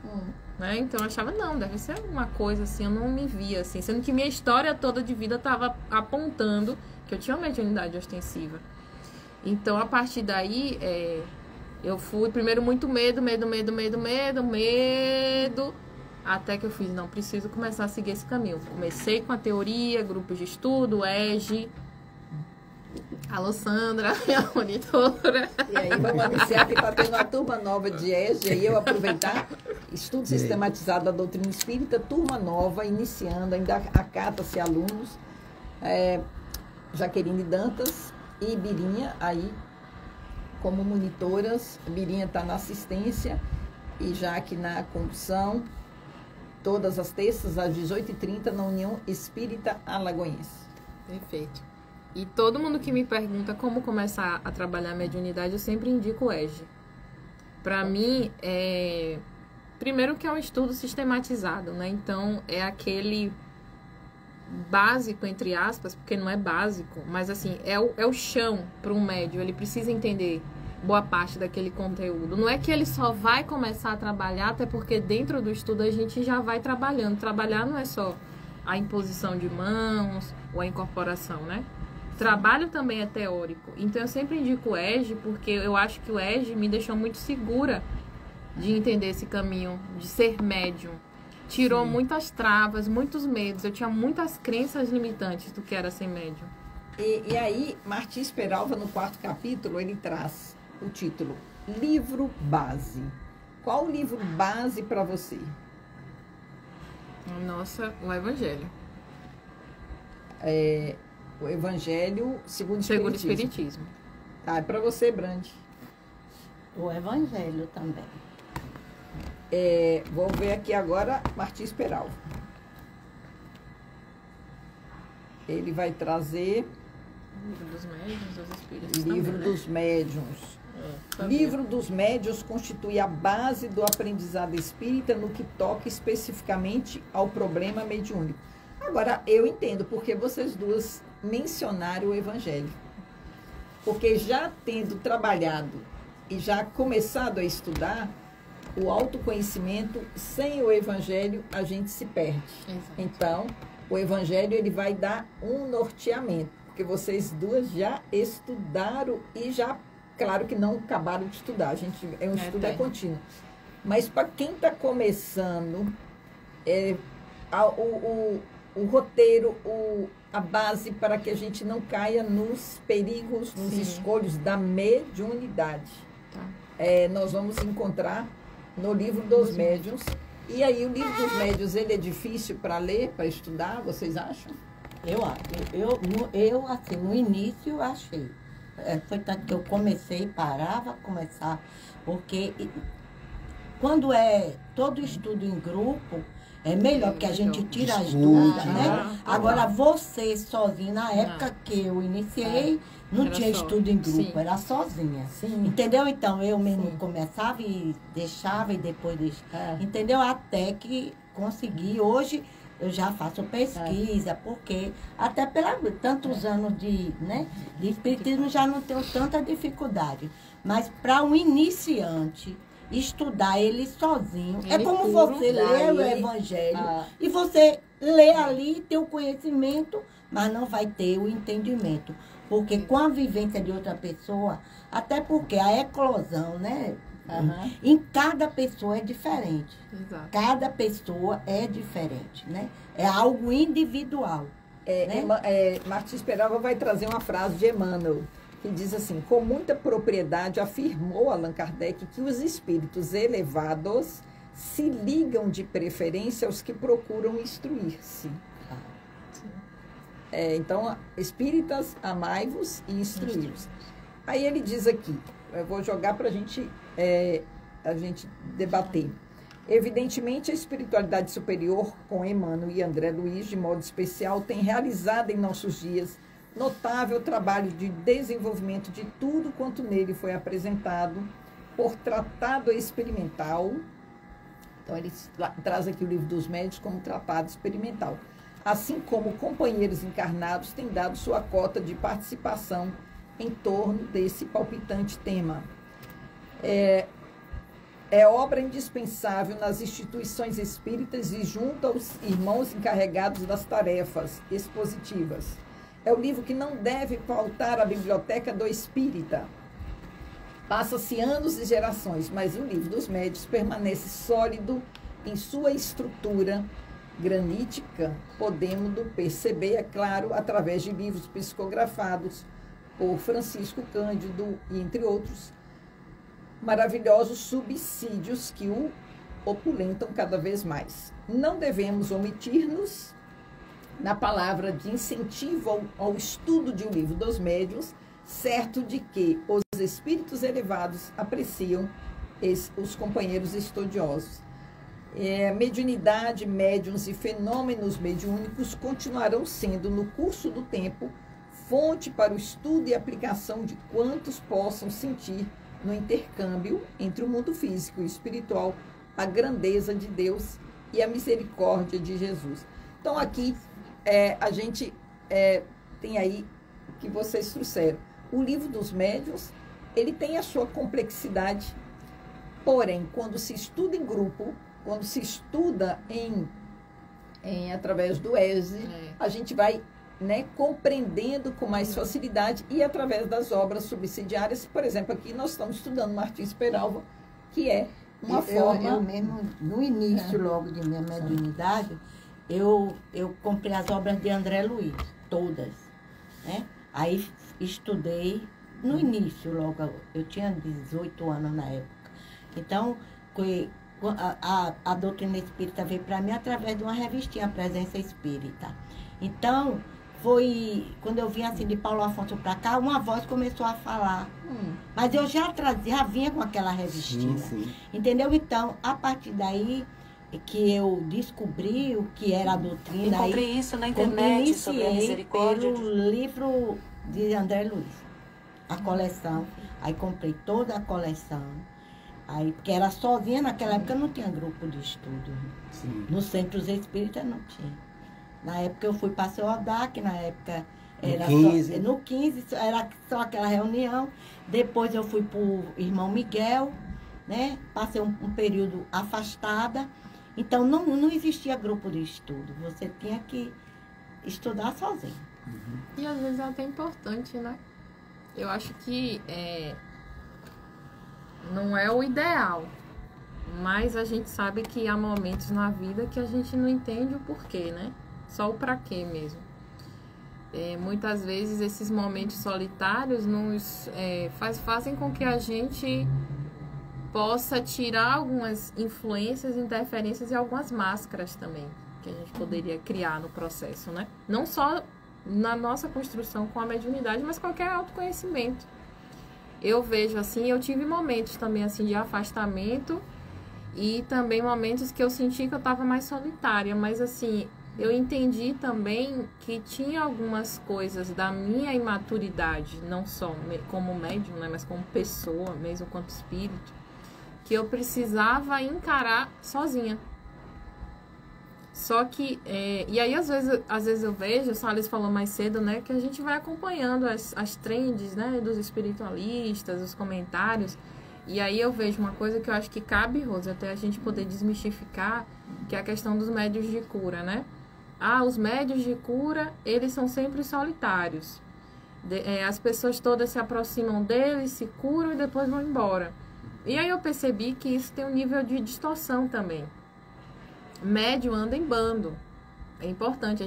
Né? Então eu achava, não, deve ser uma coisa assim, eu não me via assim, sendo que minha história toda de vida estava apontando que eu tinha uma mediunidade ostensiva. Então, a partir daí, eu fui, primeiro, muito medo. Até que eu fiz, não, preciso começar a seguir esse caminho. Comecei com a teoria, grupos de estudo, EGE. Alô, Sandra, minha monitora. E aí vamos anunciar que está tendo uma turma nova de EGE, e eu aproveitar, estudo sistematizado da doutrina espírita, turma nova, iniciando, ainda acata-se alunos, Jaqueline Dantas e Birinha, aí como monitoras. Birinha está na assistência e Jaque na condução, todas as terças às 18h30 na União Espírita Alagoense. Perfeito. E todo mundo que me pergunta como começar a trabalhar a mediunidade, eu sempre indico o EGE. Para mim, primeiro que é um estudo sistematizado, né? Então, é aquele básico, entre aspas, porque não é básico, mas assim, é o chão para um médium. Ele precisa entender boa parte daquele conteúdo. Não é que ele só vai começar a trabalhar, até porque dentro do estudo a gente já vai trabalhando. Trabalhar não é só a imposição de mãos ou a incorporação, né? Trabalho também é teórico. Então eu sempre indico o EGE, porque eu acho que o EGE me deixou muito segura de entender esse caminho, de ser médium. Tirou muitas travas, muitos medos. Eu tinha muitas crenças limitantes do que era ser médium. E aí, Martins Peralva, no 4º capítulo, ele traz o título Livro Base. Qual o livro base para você? Nossa, o Evangelho. O Evangelho segundo o Segundo o Espiritismo. Espiritismo. Tá, é para você, Brandi. O Evangelho também. Vou ver aqui agora Martins Peralva. Ele vai trazer Livro dos Médiuns, dos Espíritos. Livro também, dos Médiuns. Também. Livro dos Médiuns constitui a base do aprendizado espírita no que toca especificamente ao problema mediúnico. Agora, eu entendo porque vocês duas mencionaram o Evangelho. Porque já tendo trabalhado e já começado a estudar, o autoconhecimento, sem o Evangelho, a gente se perde. Exato. Então, o Evangelho ele vai dar um norteamento, porque vocês duas já estudaram e já, claro que não acabaram de estudar, a gente, um estudo é contínuo. Mas para quem está começando, o roteiro, a base para que a gente não caia nos perigos, nos escolhos da mediunidade. Tá. Nós vamos encontrar no Livro dos Médiuns. E aí, o Livro dos Médiuns, ele é difícil para ler, para estudar, vocês acham? Eu assim, no início eu achei. Foi tanto que eu comecei, parava, porque quando é todo estudo em grupo, é melhor que a gente tira as dúvidas, né? Agora, você sozinho, na época que eu iniciei, não tinha estudo em grupo, era sozinha. Sim. Entendeu? Então, eu mesmo começava e deixava e depois deixava. Entendeu? Até que consegui. Hoje, eu já faço pesquisa, porque até tantos anos de espiritismo já não tenho tanta dificuldade. Mas para um iniciante estudar ele sozinho, é como você ler o Evangelho e você lê ali, ter o conhecimento, mas não vai ter o entendimento. Porque com a vivência de outra pessoa, até porque a eclosão, né? Em cada pessoa é diferente. Exato. Cada pessoa é diferente, né? É algo individual. Martins Peralva vai trazer uma frase de Emmanuel, que diz assim: com muita propriedade afirmou Allan Kardec que os espíritos elevados se ligam de preferência aos que procuram instruir-se. Então, espíritas, amai-vos e instruí-vos. Aí ele diz aqui, eu vou jogar para a gente debater. Evidentemente, a espiritualidade superior, com Emmanuel e André Luiz, de modo especial, tem realizado em nossos dias notável trabalho de desenvolvimento de tudo quanto nele foi apresentado por tratado experimental. Então, ele traz aqui o Livro dos Médiuns como tratado experimental. Assim como companheiros encarnados têm dado sua cota de participação em torno desse palpitante tema. É obra indispensável nas instituições espíritas e junto aos irmãos encarregados das tarefas expositivas. É o livro que não deve faltar à biblioteca do espírita. Passa-se anos e gerações, mas o Livro dos Médiuns permanece sólido em sua estrutura granítica, podemos perceber, é claro, através de livros psicografados por Francisco Cândido, e entre outros, maravilhosos subsídios que o opulentam cada vez mais. Não devemos omitir-nos na palavra de incentivo ao estudo de O Livro dos Médiuns, certo de que os espíritos elevados apreciam os companheiros estudiosos. Mediunidade, médiuns e fenômenos mediúnicos continuarão sendo, no curso do tempo, fonte para o estudo e aplicação de quantos possam sentir no intercâmbio entre o mundo físico e espiritual a grandeza de Deus e a misericórdia de Jesus. Então, aqui a gente tem aí o que vocês trouxeram. O Livro dos Médiuns, ele tem a sua complexidade, porém, quando se estuda em grupo, quando se estuda através do ESE, a gente vai compreendendo com mais facilidade, e através das obras subsidiárias. Por exemplo, aqui nós estamos estudando Martins Peralva, que é uma forma... Eu mesmo, no início logo de minha mediunidade, eu comprei as obras de André Luiz, todas, né? Aí estudei no início logo, eu tinha 18 anos na época. Então, a doutrina espírita veio para mim através de uma revistinha, Presença Espírita. Então, foi quando eu vim assim de Paulo Afonso para cá, uma voz começou a falar. Mas eu já vinha com aquela revistinha. Sim. Entendeu? Então, a partir daí que eu descobri o que era a doutrina. Encontrei isso na internet sobre a misericórdia. Pelo livro de André Luiz, a coleção. Aí comprei toda a coleção. Aí, porque era sozinha, naquela época não tinha grupo de estudo. Sim. Nos centros espíritas não tinha. Na época eu fui para Seu Aldac, na época era no 15 era só aquela reunião. Depois eu fui para o irmão Miguel, né? Passei um período afastada. Então não existia grupo de estudo. Você tinha que estudar sozinho. E às vezes é até importante, né? Eu acho que não é o ideal, mas a gente sabe que há momentos na vida que a gente não entende o porquê, né? Só o pra quê mesmo. Muitas vezes esses momentos solitários fazem com que a gente possa tirar algumas influências, interferências e algumas máscaras também, que a gente poderia criar no processo, né? Não só na nossa construção com a mediunidade, mas qualquer autoconhecimento. Eu vejo assim, eu tive momentos também assim de afastamento e também momentos que eu senti que eu estava mais solitária, mas assim, eu entendi também que tinha algumas coisas da minha imaturidade, não só como médium, né, mas como pessoa, mesmo quanto espírito, que eu precisava encarar sozinha. Só que, e aí às vezes eu vejo, o Salles falou mais cedo, né, que a gente vai acompanhando as trends, né, dos espiritualistas, os comentários, e aí eu vejo uma coisa que eu acho que cabe, Rose, até a gente poder desmistificar, que é a questão dos médiuns de cura, né? Os médiuns de cura, eles são sempre solitários. As pessoas todas se aproximam deles, se curam e depois vão embora. E aí eu percebi que isso tem um nível de distorção também. Médium anda em bando. É importante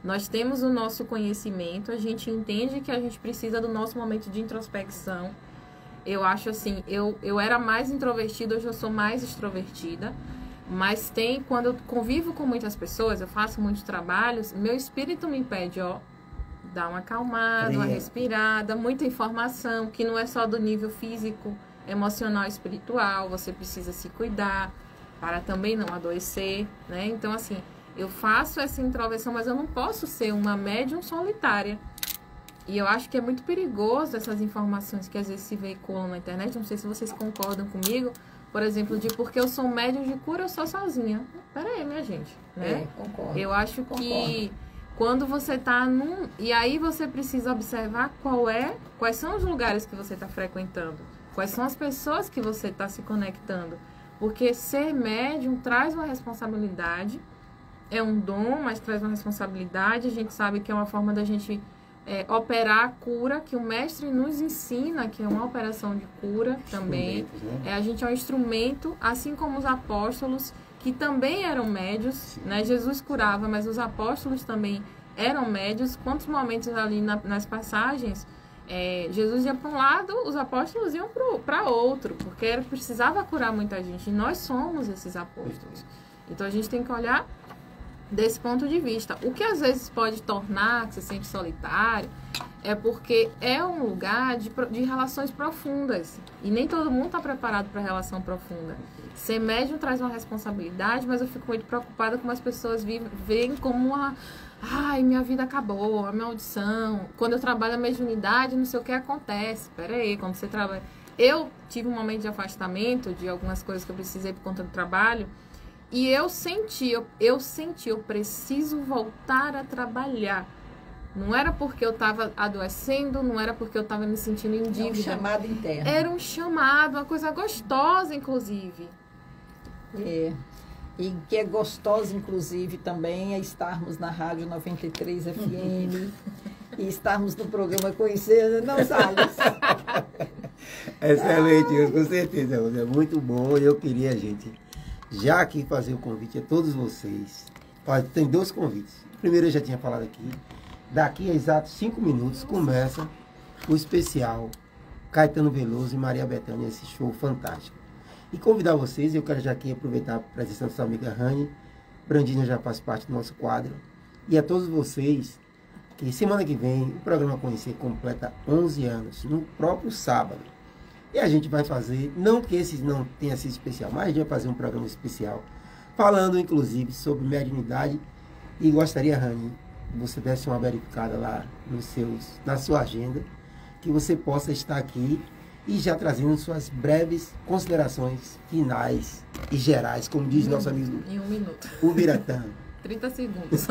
nós temos o nosso conhecimento, a gente entende que a gente precisa do nosso momento de introspecção. Eu acho assim, eu era mais introvertida, hoje eu sou mais extrovertida, mas quando eu convivo com muitas pessoas, eu faço muitos trabalhos, meu espírito me pede, dar uma acalmada, uma respirada, muita informação, que não é só do nível físico, emocional, espiritual, você precisa se cuidar, para também não adoecer, né? Então, assim, eu faço essa introversão, mas eu não posso ser uma médium solitária. E eu acho que é muito perigoso essas informações que às vezes se veiculam na internet, não sei se vocês concordam comigo, por exemplo, de porque eu sou médium de cura, eu sou sozinha. Pera aí, minha gente, né? Concordo. Eu acho que quando você está e aí você precisa observar quais são os lugares que você está frequentando, quais são as pessoas que você está se conectando. Porque ser médium traz uma responsabilidade, é um dom, mas traz uma responsabilidade. A gente sabe que é uma forma da gente operar a cura, que o mestre nos ensina, que é uma operação de cura também. Né? A gente é um instrumento, assim como os apóstolos, que também eram médios, né? Jesus curava, mas os apóstolos também eram médios. Quantos momentos ali nas passagens, Jesus ia para um lado, os apóstolos iam para outro, porque precisava curar muita gente. E nós somos esses apóstolos. Então a gente tem que olhar desse ponto de vista. O que às vezes pode tornar que você se sente solitário é porque é um lugar de relações profundas. E nem todo mundo está preparado para relação profunda. Ser médium traz uma responsabilidade, mas eu fico muito preocupada como as pessoas veem como uma... Ai, minha vida acabou, a minha audição. Quando eu trabalho a mediunidade, não sei o que acontece. Peraí, quando você trabalha... Eu tive um momento de afastamento de algumas coisas que eu precisei por conta do trabalho. E eu senti, eu preciso voltar a trabalhar. Não era porque eu estava adoecendo, não era porque eu estava me sentindo em dívida. É um chamado interno. Era um chamado, uma coisa gostosa, inclusive. E que é gostoso, inclusive, também é estarmos na Rádio 93 FM e estarmos no programa Conhecer, não, Salles? Excelente, com certeza, é muito bom. Eu queria, gente, já aqui fazer o convite a todos vocês. Olha, tem 2 convites. Primeiro, eu já tinha falado aqui. Daqui a exatos 5 minutos começa o especial Caetano Veloso e Maria Bethânia, esse show fantástico. E convidar vocês, eu quero já aqui aproveitar a presença da sua amiga Rani, Brandinha já faz parte do nosso quadro, e a todos vocês, que semana que vem o programa Conhecer completa 11 anos, no próprio sábado. E a gente vai fazer, não que esse não tenha sido especial, mas a gente vai fazer um programa especial, falando inclusive sobre mediunidade, e gostaria, Rani, que você desse uma verificada lá na sua agenda, que você possa estar aqui e já trazendo suas breves considerações finais e gerais, como diz nosso amigo em 1 minuto. O Biratã. 30 segundos.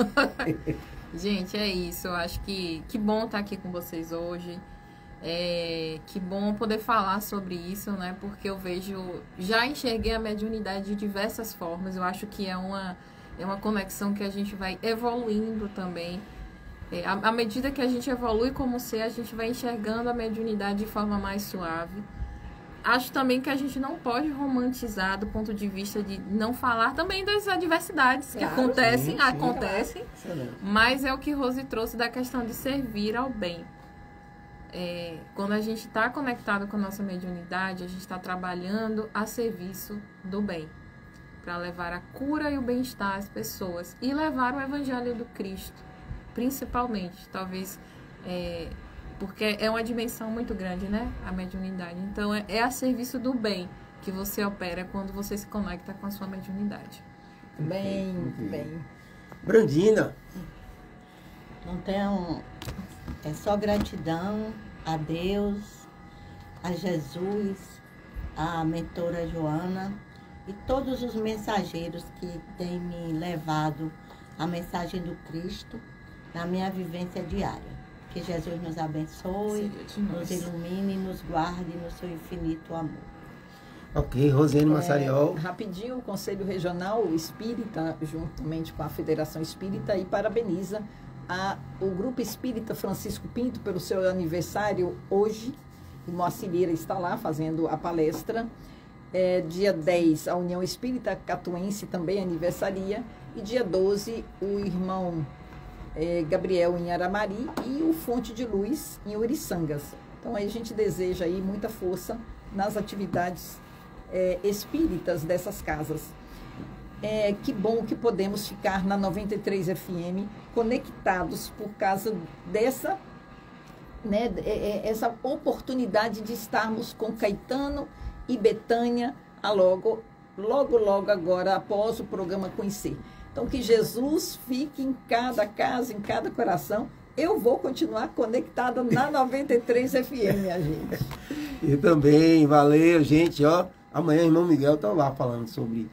Gente, é isso. Eu acho que bom estar aqui com vocês hoje. Que bom poder falar sobre isso, né? Porque eu já enxerguei a mediunidade de diversas formas. Eu acho que é uma conexão que a gente vai evoluindo também. À medida que a gente evolui como ser, a gente vai enxergando a mediunidade de forma mais suave. Acho também que a gente não pode romantizar do ponto de vista de não falar também das adversidades que acontecem, claro. Mas é o que Rose trouxe da questão de servir ao bem. Quando a gente está conectado com a nossa mediunidade, a gente está trabalhando a serviço do bem, para levar a cura e o bem-estar às pessoas e levar o Evangelho do Cristo. Principalmente, talvez, porque é uma dimensão muito grande, né? A mediunidade. Então, é a serviço do bem que você opera quando você se conecta com a sua mediunidade. Bem. Brandina. Então, é só gratidão a Deus, a Jesus, a mentora Joana e todos os mensageiros que têm me levado a mensagem do Cristo na minha vivência diária. Que Jesus nos abençoe, nos ilumine e nos guarde no seu infinito amor. Ok, Rosane Massariol. Rapidinho, o Conselho Regional Espírita, juntamente com a Federação Espírita, e parabeniza o Grupo Espírita Francisco Pinto pelo seu aniversário hoje. E Moacir Lira está lá fazendo a palestra. Dia 10, a União Espírita Catuense também aniversaria. E dia 12, o irmão Gabriel em Aramari e o Fonte de Luz em Uriçangas. Então, aí a gente deseja aí muita força nas atividades espíritas dessas casas. Que bom que podemos ficar na 93 FM conectados por causa dessa, né, essa oportunidade de estarmos com Caetano e Bethânia logo agora, após o programa Conhecer. Então, que Jesus fique em cada casa, em cada coração. Eu vou continuar conectada na 93 FM, minha gente. Eu também, valeu, gente. Ó, amanhã o irmão Miguel está lá falando sobre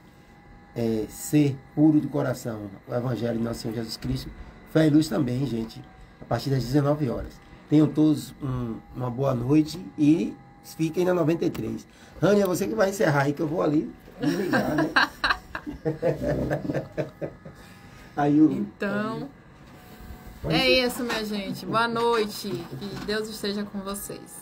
ser puro de coração, o Evangelho de Nosso Senhor Jesus Cristo. Fé e luz também, gente, a partir das 19 horas. Tenham todos uma boa noite e fiquem na 93. Rania, você que vai encerrar aí, que eu vou ali me ligar, né? Então, é isso, minha gente. Boa noite. Que Deus esteja com vocês.